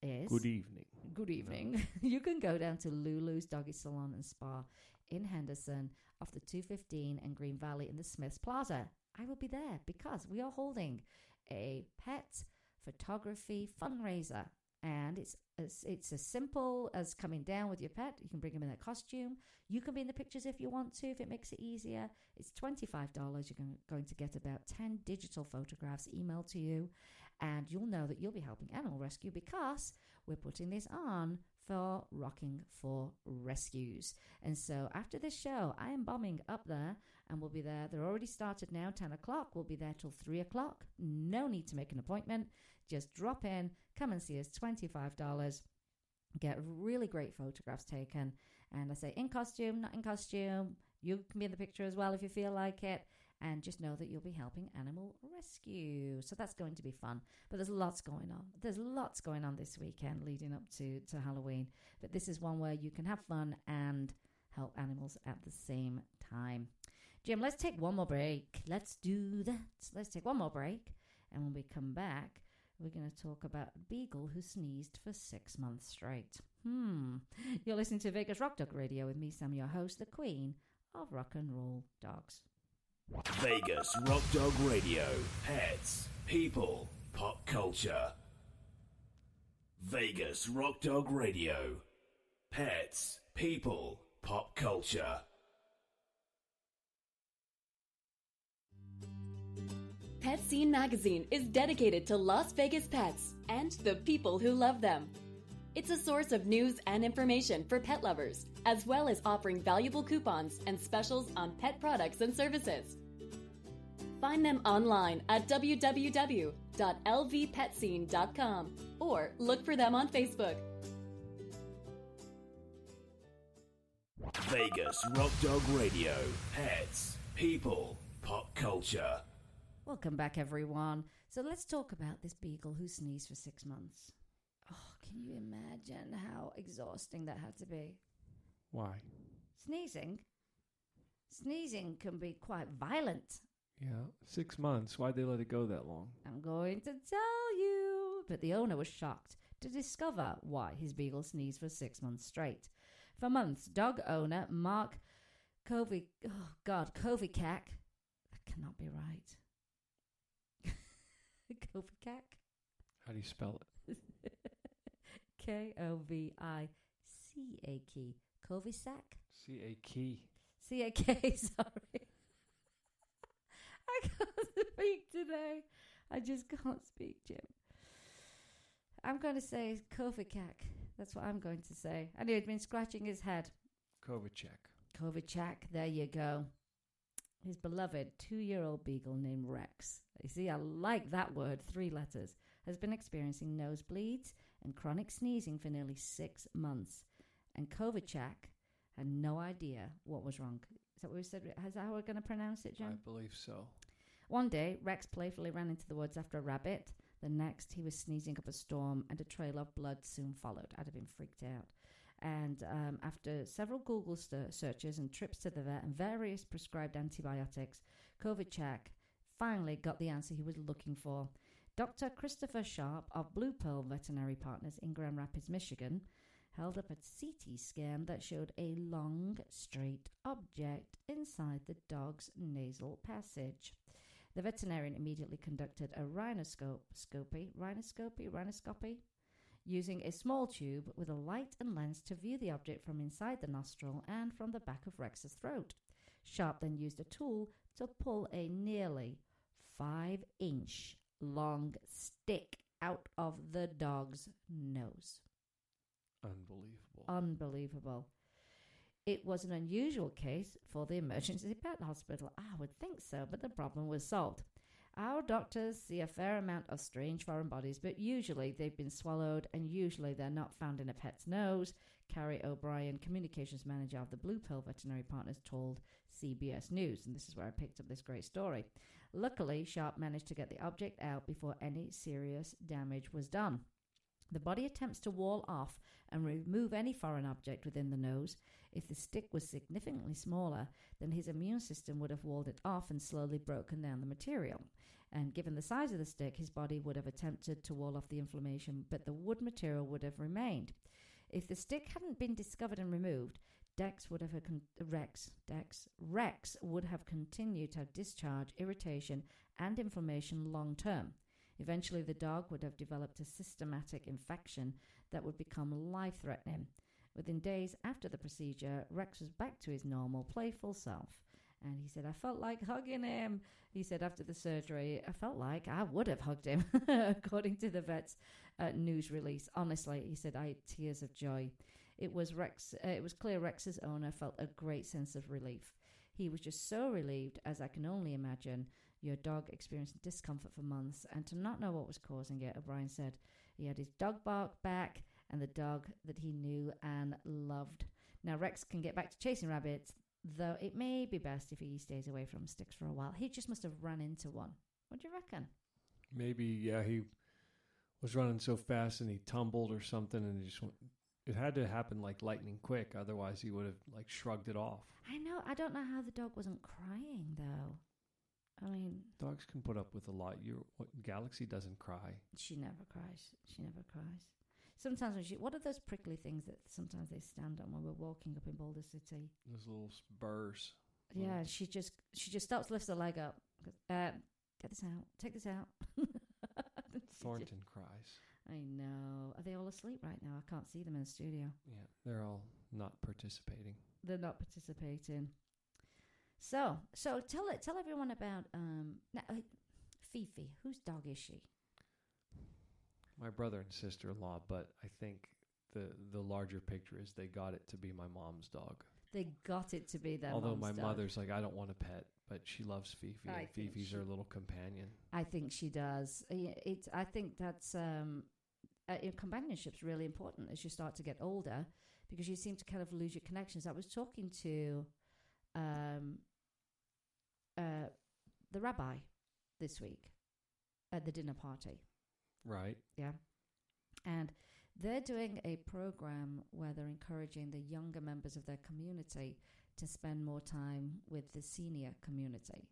is... Good evening. Good evening. No. You can go down to Lulu's Doggy Salon and Spa in Henderson off the 215 and Green Valley in the Smiths Plaza. I will be there because we are holding a pet photography fundraiser. And it's as simple as coming down with your pet. You can bring them in a costume. You can be in the pictures if you want to, if it makes it easier. It's $25. You're going to get about 10 digital photographs emailed to you. And you'll know that you'll be helping animal rescue because we're putting this on for Rocking for Rescues. And so after this show, I am bombing up there and we'll be there. They're already started now, 10 o'clock. We'll be there till 3 o'clock. No need to make an appointment. Just drop in, come and see us, $25. Get really great photographs taken. And I say in costume, not in costume. You can be in the picture as well if you feel like it. And just know that you'll be helping animal rescue. So that's going to be fun. But there's lots going on. There's lots going on this weekend leading up to Halloween. But this is one where you can have fun and help animals at the same time. Jim, let's take one more break. Let's do that. Let's take one more break. And when we come back, we're going to talk about a beagle who sneezed for 6 months straight. You're listening to Vegas Rock Dog Radio with me, Sam, your host, the queen of rock and roll dogs. Vegas Rock Dog Radio. Pets, people, pop culture. Vegas Rock Dog Radio. Pets, people, pop culture. Pet Scene Magazine is dedicated to Las Vegas pets and the people who love them. It's a source of news and information for pet lovers, as well as offering valuable coupons and specials on pet products and services. Find them online at www.lvpetscene.com or look for them on Facebook. Vegas Rock Dog Radio. Pets, people, pop culture. Welcome back, everyone. So let's talk about this beagle who sneezed for 6 months. Oh, can you imagine how exhausting that had to be? Why? Sneezing can be quite violent. Yeah, 6 months. Why'd they let it go that long? I'm going to tell you. But the owner was shocked to discover why his beagle sneezed for 6 months straight. For months, dog owner Mark Kovikak. That cannot be right. Kovikak? How do you spell it? Kovic. Kovisak? C-A-K. C-A-K, sorry. I can't speak today. I just can't speak, Jim. I'm going to say Kovikak. That's what I'm going to say. And he'd been scratching his head. Kovichak, there you go. His beloved 2-year-old beagle named Rex. You see, I like that word, 3 letters. Has been experiencing nosebleeds and chronic sneezing for nearly 6 months. And Kovichak had no idea what was wrong. Is that what we said? Is that how we're going to pronounce it, Jim? I believe so. One day, Rex playfully ran into the woods after a rabbit. The next, he was sneezing up a storm, and a trail of blood soon followed. I'd have been freaked out. And after several Google searches and trips to the vet and various prescribed antibiotics, Kovichak finally got the answer he was looking for. Dr. Christopher Sharp of Blue Pearl Veterinary Partners in Grand Rapids, Michigan, held up a CT scan that showed a long, straight object inside the dog's nasal passage. The veterinarian immediately conducted a rhinoscopy, using a small tube with a light and lens to view the object from inside the nostril and from the back of Rex's throat. Sharp then used a tool to pull a nearly 5-inch long stick out of the dog's nose. Unbelievable. It was an unusual case for the emergency pet hospital. I would think so, but the problem was solved. Our doctors see a fair amount of strange foreign bodies, but usually they've been swallowed and usually they're not found in a pet's nose, Carrie O'Brien, communications manager of the Blue Pearl Veterinary Partners, told CBS News. And this is where I picked up this great story. Luckily, Sharp managed to get the object out before any serious damage was done. The body attempts to wall off and remove any foreign object within the nose. If the stick was significantly smaller, then his immune system would have walled it off and slowly broken down the material. And given the size of the stick, his body would have attempted to wall off the inflammation, but the wood material would have remained. If the stick hadn't been discovered and removed, Rex would have continued to have discharge, irritation, and inflammation long term. Eventually, the dog would have developed a systematic infection that would become life-threatening. Within days after the procedure, Rex was back to his normal, playful self. And he said, I felt like hugging him. He said after the surgery, I felt like I would have hugged him, according to the vet's news release. Honestly, he said, I had tears of joy. It was clear Rex's owner felt a great sense of relief. He was just so relieved, as I can only imagine. Your dog experienced discomfort for months, and to not know what was causing it, O'Brien said. He had his dog bark back and the dog that he knew and loved. Now, Rex can get back to chasing rabbits, though it may be best if he stays away from sticks for a while. He just must have run into one. What do you reckon? Maybe, yeah, he was running so fast and he tumbled or something, and it had to happen like lightning quick. Otherwise, he would have like shrugged it off. I know. I don't know how the dog wasn't crying, though. I mean, dogs can put up with a lot. Galaxy doesn't cry. She never cries. Sometimes what are those prickly things that sometimes they stand on when we're walking up in Boulder City? Those little spurs. Yeah, she just stops, lifts her leg up. Goes, get this out. Take this out. Thornton cries. I know. Are they all asleep right now? I can't see them in the studio. Yeah, they're all not participating. They're not participating. So tell everyone about Fifi. Whose dog is she? My brother and sister-in-law, but I think the larger picture is they got it to be my mom's dog. They got it to be their Although mom's my dog. Mother's like, I don't want a pet, but she loves Fifi, and Fifi's her little companion. I think she does. I think that's companionship's really important as you start to get older, because you seem to kind of lose your connections. I was talking to the rabbi this week at the dinner party. Right. Yeah. And they're doing a program where they're encouraging the younger members of their community to spend more time with the senior community,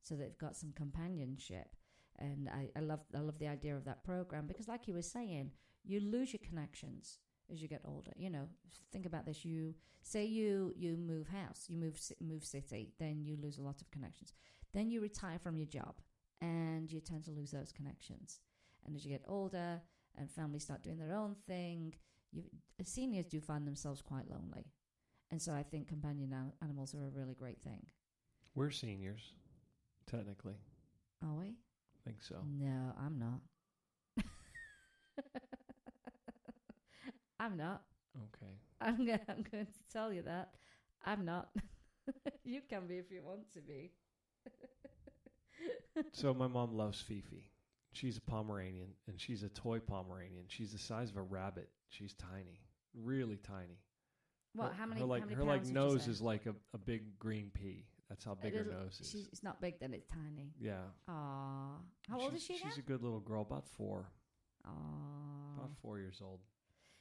so they've got some companionship. And I love the idea of that program, because like you were saying, you lose your connections as you get older. You know, think about this. You move house, you move city, then you lose a lot of connections. Then you retire from your job and you tend to lose those connections. And as you get older and families start doing their own thing, seniors do find themselves quite lonely. And so I think companion animals are a really great thing. We're seniors, technically. Are we? I think so. No, I'm not. I'm not. Okay. I'm going to tell you that. I'm not. You can be if you want to be. So my mom loves Fifi. She's a Pomeranian, and she's a toy Pomeranian. She's the size of a rabbit. She's tiny, really tiny. What? How many? Her how many her pounds would you nose say? is like a big green pea. That's how big her nose is. It's not big, then it's tiny. Yeah. Aww. How old is she now? She's a good little girl, about 4. Aww. About 4 years old.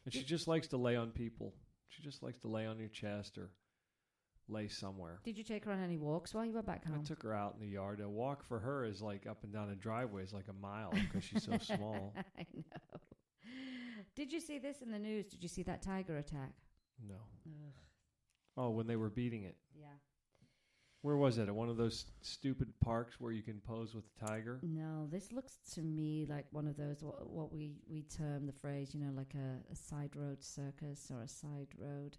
And she just likes to lay on people. She just likes to lay on your chest or lay somewhere. Did you take her on any walks while you were back home? I took her out in the yard. A walk for her is like up and down a driveway is like a mile because she's so small. I know. Did you see this in the news? Did you see that tiger attack? No. Ugh. Oh, when they were beating it. Yeah. Where was it? At one of those stupid parks where you can pose with the tiger? No, this looks to me like one of those, what we term the phrase, like a side road circus or a side road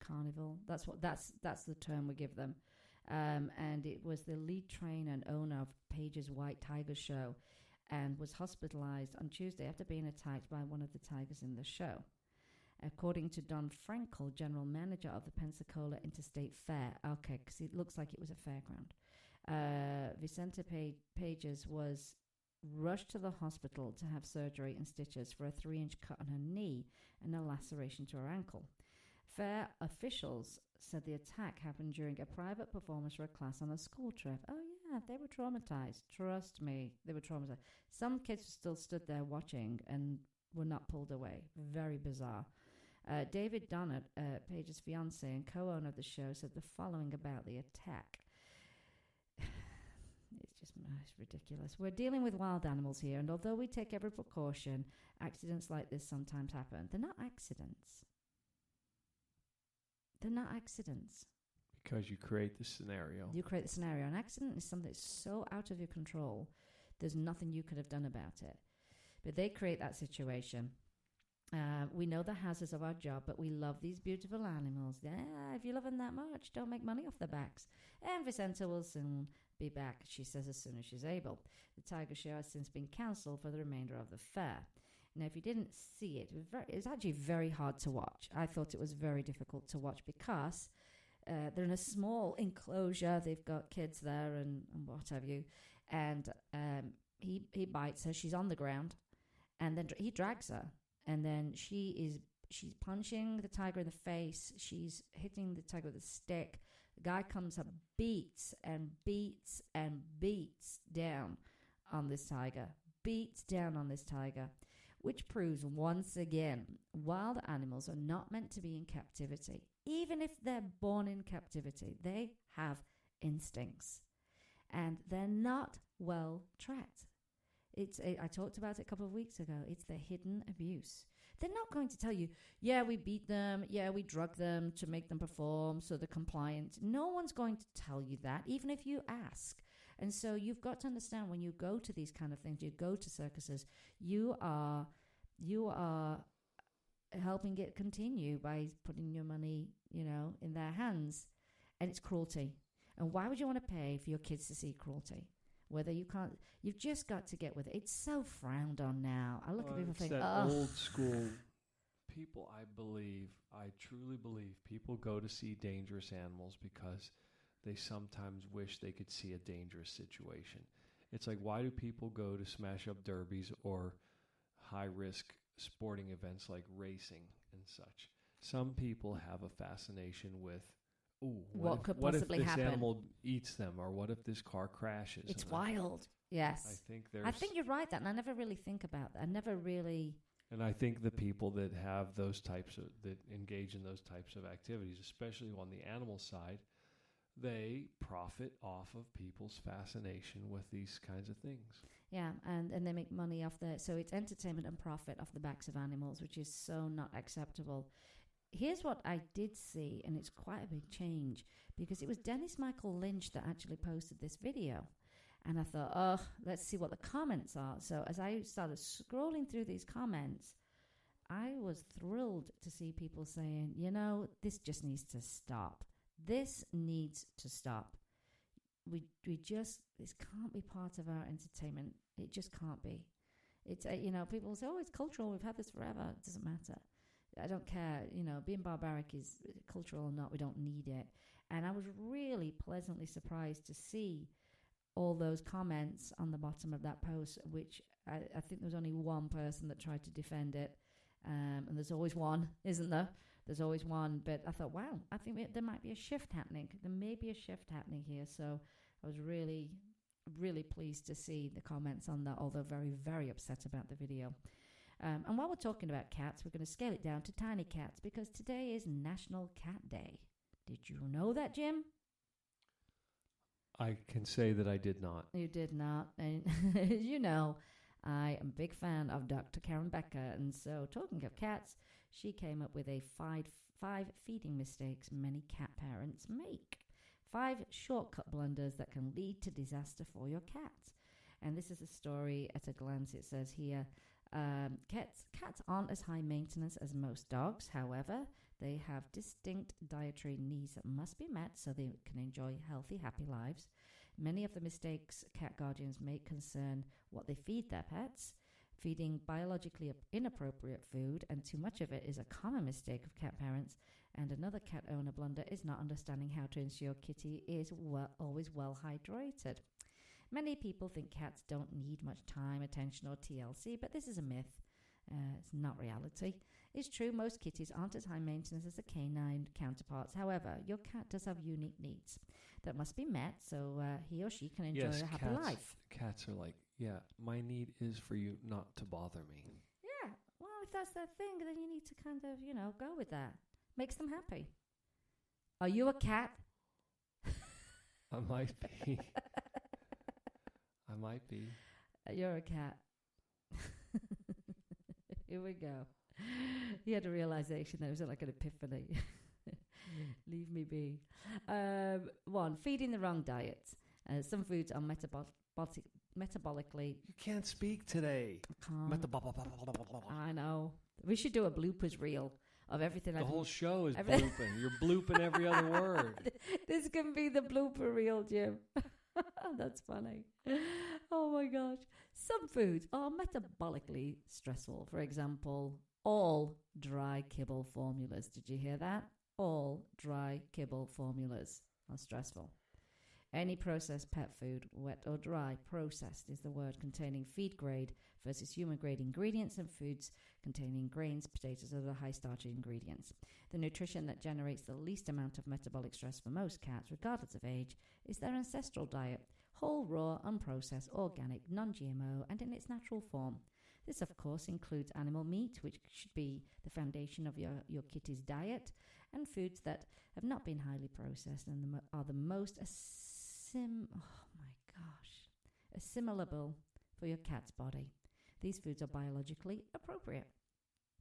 carnival. That's the term we give them. And it was the lead trainer and owner of Page's White Tiger Show and was hospitalized on Tuesday after being attacked by one of the tigers in the show. According to Don Frankel, general manager of the Pensacola Interstate Fair. Okay, because it looks like it was a fairground. Vicente Pages was rushed to the hospital to have surgery and stitches for a 3-inch cut on her knee and a laceration to her ankle. Fair officials said the attack happened during a private performance for a class on a school trip. Oh, yeah, they were traumatized. Trust me, they were traumatized. Some kids still stood there watching and were not pulled away. Very bizarre. David Donnett, Page's fiance and co-owner of the show, said the following about the attack. It's ridiculous. We're dealing with wild animals here, and although we take every precaution, accidents like this sometimes happen. They're not accidents. They're not accidents. Because you create the scenario. You create the scenario. An accident is something that's so out of your control, there's nothing you could have done about it. But they create that situation. We know the hazards of our job, but we love these beautiful animals. Yeah, if you love them that much, don't make money off their backs. And Vicenta will soon be back, she says, as soon as she's able. The Tiger Show has since been cancelled for the remainder of the fair. Now, if you didn't see it, it was actually very hard to watch. I thought it was very difficult to watch because they're in a small enclosure. They've got kids there and what have you. And he bites her. She's on the ground. And then he drags her. And then she's punching the tiger in the face. She's hitting the tiger with a stick. The guy comes up, beats and beats and beats down on this tiger. Beats down on this tiger, which proves once again, wild animals are not meant to be in captivity. Even if they're born in captivity, they have instincts. And they're not well tracked. I talked about it a couple of weeks ago. It's the hidden abuse. They're not going to tell you, yeah, we beat them, yeah, we drug them to make them perform so they're compliant. No one's going to tell you that, even if you ask. And so you've got to understand when you go to these kind of things, you go to circuses, you are helping it continue by putting your money, in their hands. And it's cruelty. And why would you want to pay for your kids to see cruelty? Whether you can't, you've just got to get with it. It's so frowned on now. I look at people and think, old school people. I truly believe people go to see dangerous animals because they sometimes wish they could see a dangerous situation. It's like, why do people go to smash up derbies or high risk sporting events like racing and such? Some people have a fascination with, what could possibly happen? What if this animal eats them, or what if this car crashes? It's wild. Yes. I think you're right, and I never really think about that. And I think the people that have that engage in those types of activities, especially on the animal side, they profit off of people's fascination with these kinds of things. Yeah, and they make money off so it's entertainment and profit off the backs of animals, which is so not acceptable. Here's what I did see, and it's quite a big change, because it was Dennis Michael Lynch that actually posted this video. And I thought, let's see what the comments are. So as I started scrolling through these comments, I was thrilled to see people saying, this just needs to stop. This needs to stop. This can't be part of our entertainment. It just can't be. It's, people say, it's cultural. We've had this forever. It doesn't matter. I don't care, being barbaric is cultural or not, we don't need it. And I was really pleasantly surprised to see all those comments on the bottom of that post, which I think there was only one person that tried to defend it. And there's always one, isn't there? There's always one. But I thought, wow, I think there might be a shift happening. There may be a shift happening here. So I was really, really pleased to see the comments on that, although very, very upset about the video. And while we're talking about cats, we're going to scale it down to tiny cats, because today is National Cat Day. Did you know that, Jim? I can say that I did not. You did not. And you know, I am a big fan of Dr. Karen Becker. And so, talking of cats, she came up with five feeding mistakes many cat parents make. 5 shortcut blunders that can lead to disaster for your cat. And this is a story at a glance. It says here, cats aren't as high maintenance as most dogs. However, they have distinct dietary needs that must be met so they can enjoy healthy, happy lives. Many of the mistakes cat guardians make concern what they feed their pets. Feeding biologically inappropriate food, and too much of it, is a common mistake of cat parents. And another cat owner blunder is not understanding how to ensure kitty is always well hydrated. Many people think cats don't need much time, attention, or TLC, but this is a myth. It's not reality. It's true most kitties aren't as high maintenance as the canine counterparts. However, your cat does have unique needs that must be met so he or she can enjoy a happy life. Cats are like, yeah, my need is for you not to bother me. Yeah, well, if that's their thing, then you need to kind of, go with that. Makes them happy. Are you a cat? I might be. I might be. You're a cat. Here we go. He had a realization that it was like an epiphany. Leave me be. 1, feeding the wrong diet. Some foods are metabolically... You can't speak today. I know. We should do a bloopers reel of everything. The whole show is blooping. You're blooping every other word. This can be the blooper reel, Jim. That's funny. Oh my gosh. Some foods are metabolically stressful. For example, all dry kibble formulas. Did you hear that? All dry kibble formulas are stressful. Any processed pet food, wet or dry, processed is the word, containing feed grade versus human grade ingredients, and foods containing grains, potatoes, or other high starchy ingredients. The nutrition that generates the least amount of metabolic stress for most cats, regardless of age, is their ancestral diet: whole, raw, unprocessed, organic, non-GMO, and in its natural form. This, of course, includes animal meat, which should be the foundation of your kitty's diet, and foods that have not been highly processed and are the most assimilable for your cat's body. These foods are biologically appropriate.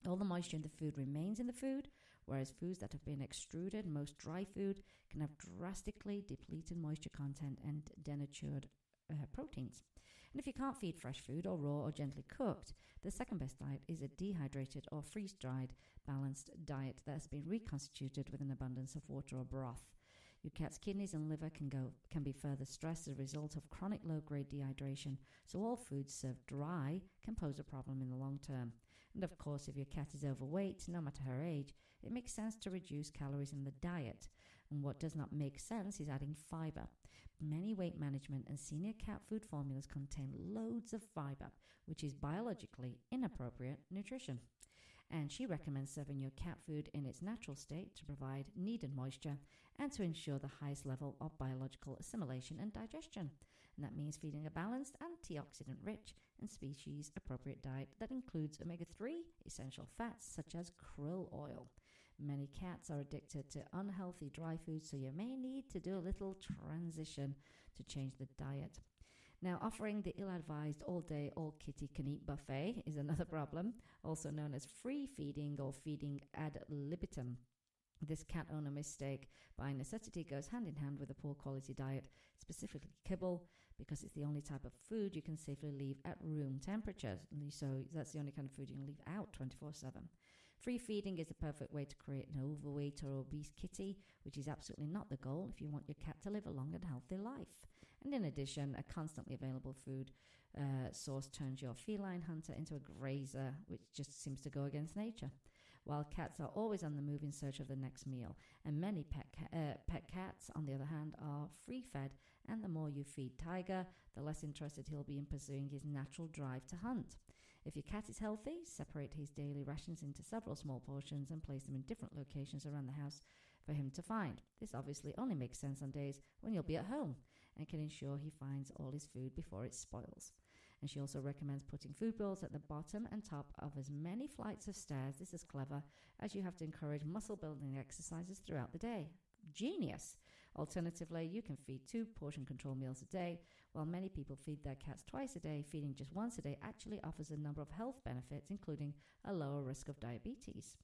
All the moisture in the food remains in the food, whereas foods that have been extruded, most dry food, can have drastically depleted moisture content and denatured proteins. And if you can't feed fresh food or raw or gently cooked, the second best diet is a dehydrated or freeze-dried balanced diet that has been reconstituted with an abundance of water or broth. Your cat's kidneys and liver can be further stressed as a result of chronic low-grade dehydration, so all foods served dry can pose a problem in the long term. And of course, if your cat is overweight, no matter her age, it makes sense to reduce calories in the diet. And what does not make sense is adding fiber. Many weight management and senior cat food formulas contain loads of fiber, which is biologically inappropriate nutrition. And she recommends serving your cat food in its natural state to provide needed moisture and to ensure the highest level of biological assimilation and digestion. And that means feeding a balanced, antioxidant-rich, and species-appropriate diet that includes omega-3 essential fats such as krill oil. Many cats are addicted to unhealthy dry foods, so you may need to do a little transition to change the diet. Now, offering the ill-advised all-day, all-kitty can eat buffet is another problem, also known as free feeding or feeding ad libitum. This cat owner mistake by necessity goes hand in hand with a poor quality diet, specifically kibble, because it's the only type of food you can safely leave at room temperature. So that's the only kind of food you can leave out 24/7. Free feeding is the perfect way to create an overweight or obese kitty, which is absolutely not the goal if you want your cat to live a long and healthy life. And in addition, a constantly available food source turns your feline hunter into a grazer, which just seems to go against nature. While cats are always on the move in search of the next meal, and many pet cats, on the other hand, are free-fed, and the more you feed Tiger, the less interested he'll be in pursuing his natural drive to hunt. If your cat is healthy, separate his daily rations into several small portions and place them in different locations around the house for him to find. This obviously only makes sense on days when you'll be at home and can ensure he finds all his food before it spoils. And she also recommends putting food bowls at the bottom and top of as many flights of stairs, this is clever, as you have to encourage muscle building exercises throughout the day. genius. Alternatively, you can feed 2 portion control meals a day. While many people feed their cats twice a day, feeding just once a day actually offers a number of health benefits, including a lower risk of diabetes.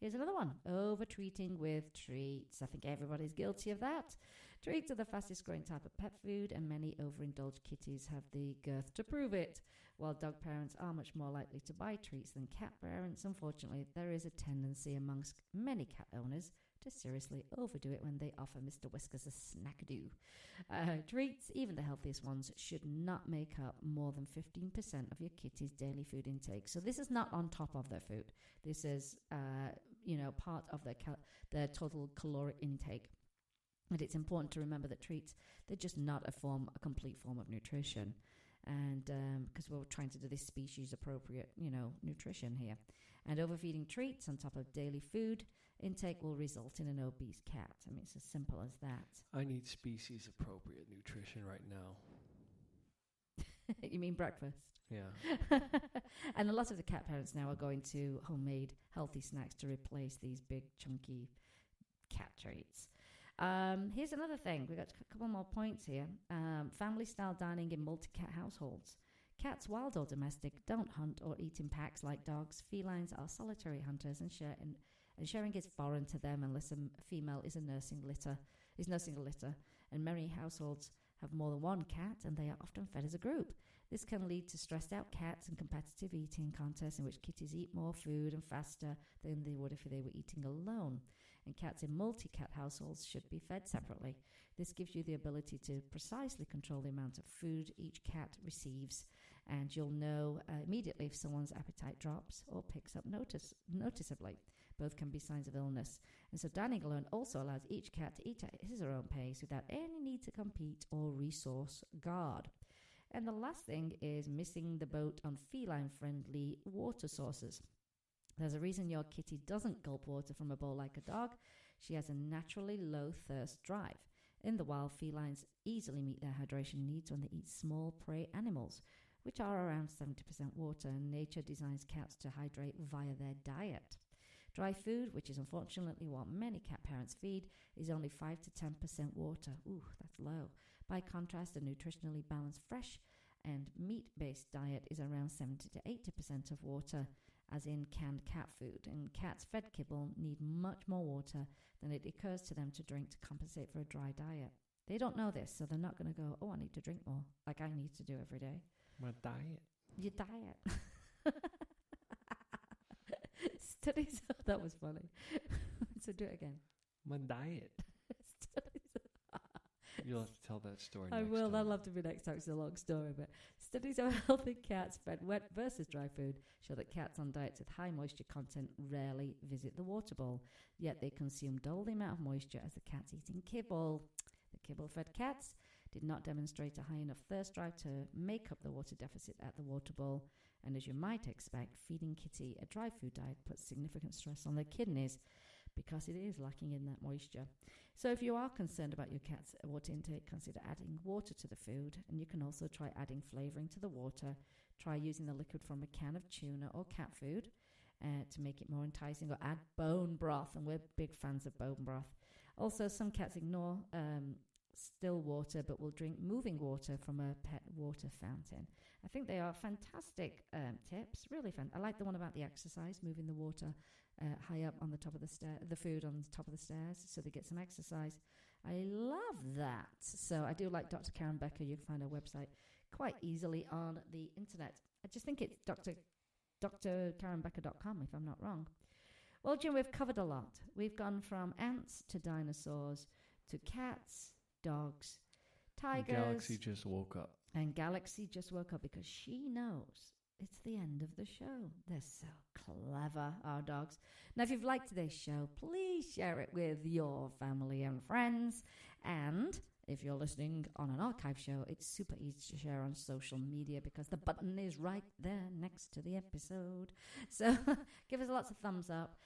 Here's another one. Over-treating with treats. I think everybody's guilty of that. Treats are the fastest growing type of pet food, and many overindulged kitties have the girth to prove it. While dog parents are much more likely to buy treats than cat parents, unfortunately, there is a tendency amongst many cat owners to seriously overdo it when they offer Mr. Whiskers a snackadoo. Treats, even the healthiest ones, should not make up more than 15% of your kitty's daily food intake. So this is not on top of their food. This is, part of their total caloric intake. And it's important to remember that treats, they're just not a complete form of nutrition. And because we're trying to do this species appropriate, nutrition here. And overfeeding treats on top of daily food intake will result in an obese cat. I mean, it's as simple as that. I need species appropriate nutrition right now. You mean breakfast? Yeah. And a lot of the cat parents now are going to homemade healthy snacks to replace these big chunky cat treats. Here's another thing. We've got a couple more points here. Family-style dining in multi-cat households. Cats, wild or domestic, don't hunt or eat in packs like dogs. Felines are solitary hunters, and sharing is foreign to them unless a female is nursing a litter. And many households have more than one cat, and they are often fed as a group. This can lead to stressed-out cats and competitive eating contests in which kitties eat more food and faster than they would if they were eating alone. And cats in multi-cat households should be fed separately. This gives you the ability to precisely control the amount of food each cat receives, and you'll know immediately if someone's appetite drops or picks up noticeably. Both can be signs of illness. And so dining alone also allows each cat to eat at his or her own pace without any need to compete or resource guard. And the last thing is missing the boat on feline-friendly water sources. There's a reason your kitty doesn't gulp water from a bowl like a dog. She has a naturally low thirst drive. In the wild, felines easily meet their hydration needs when they eat small prey animals, which are around 70% water, and nature designs cats to hydrate via their diet. Dry food, which is unfortunately what many cat parents feed, is only 5 to 10% water. Ooh, that's low. By contrast, a nutritionally balanced fresh and meat-based diet is around 70 to 80% of water, as in canned cat food. And cats fed kibble need much more water than it occurs to them to drink to compensate for a dry diet. They don't know this, so they're not going to go, I need to drink more, like I need to do every day. My diet. Your diet. Studies, that was funny. So do it again. My diet. You'll have to tell that story next I will. time. That'll have to be next time. It's a long story. But studies of healthy cats fed wet versus dry food show that cats on diets with high moisture content rarely visit the water bowl, yet they consume double the amount of moisture as the cats eating kibble. The kibble-fed cats did not demonstrate a high enough thirst drive to make up the water deficit at the water bowl. And as you might expect, feeding kitty a dry food diet puts significant stress on their kidneys because it is lacking in that moisture. So if you are concerned about your cat's water intake, consider adding water to the food. And you can also try adding flavoring to the water. Try using the liquid from a can of tuna or cat food to make it more enticing, or add bone broth. And we're big fans of bone broth. Also, some cats ignore still water but will drink moving water from a pet water fountain. I think they are fantastic tips, really fun. I like the one about the exercise, moving the water high up on the top of the food on the top of the stairs so they get some exercise. I love that. So I do like Dr. Karen Becker. You can find her website quite easily on the internet. I just think it's drkarenbecker.com if I'm not wrong. Well, Jim, we've covered a lot. We've gone from ants to dinosaurs to cats, dogs, tigers. Galaxy just woke up. And Galaxy just woke up because she knows it's the end of the show. They're so clever, our dogs. Now, if you've liked today's show, please share it with your family and friends. And if you're listening on an archive show, it's super easy to share on social media because the button is right there next to the episode. So give us lots of thumbs up.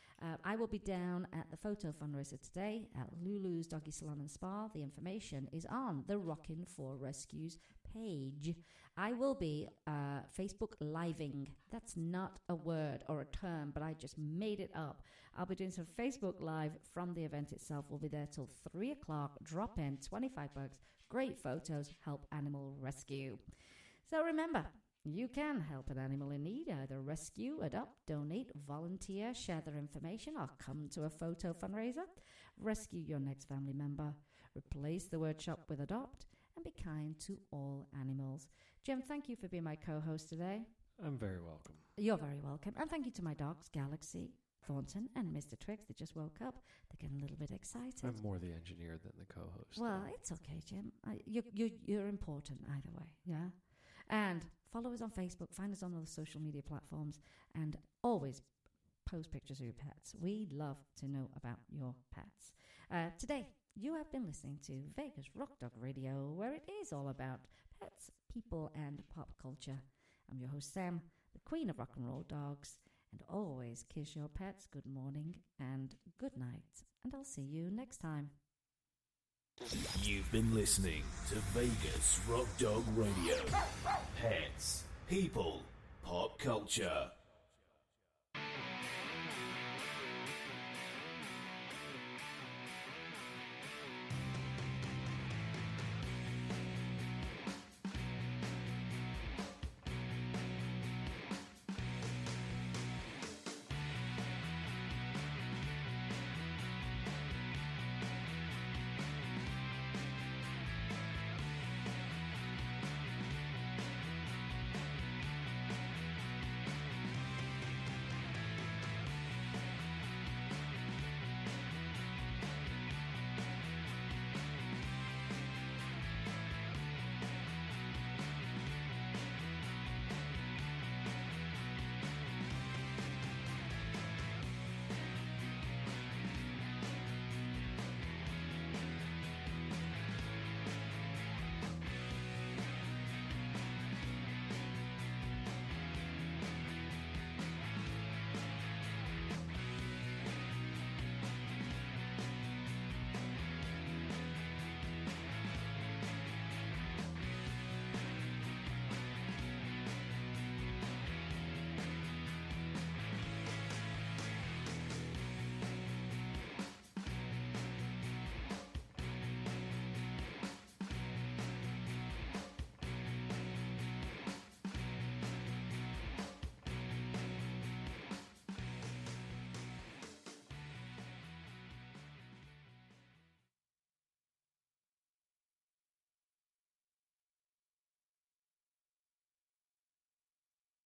I will be down at the photo fundraiser today at Lulu's Doggy Salon and Spa. The information is on the Rockin' for Rescues page. I will be Facebook living. That's not a word or a term, but I just made it up. I'll be doing some Facebook Live from the event itself. We'll be there till 3 o'clock. Drop in, $25. Great photos, help animal rescue. So remember, you can help an animal in need, either rescue, adopt, donate, volunteer, share their information, or come to a photo fundraiser. Rescue your next family member. Replace the word shop with adopt, and be kind to all animals. Jim, thank you for being my co-host today. I'm very welcome. You're very welcome. And thank you to my dogs, Galaxy, Thornton, and Mr. Twix. They just woke up. They're getting a little bit excited. I'm more the engineer than the co-host. Well, it's okay, Jim. You're important either way, yeah? And follow us on Facebook, find us on all the social media platforms, and always post pictures of your pets. We love to know about your pets. Today, you have been listening to Vegas Rock Dog Radio, where it is all about pets, people, and pop culture. I'm your host, Sam, the queen of rock and roll dogs, and always kiss your pets good morning and good night. And I'll see you next time. You've been listening to Vegas Rock Dog Radio. Pets, people, pop culture.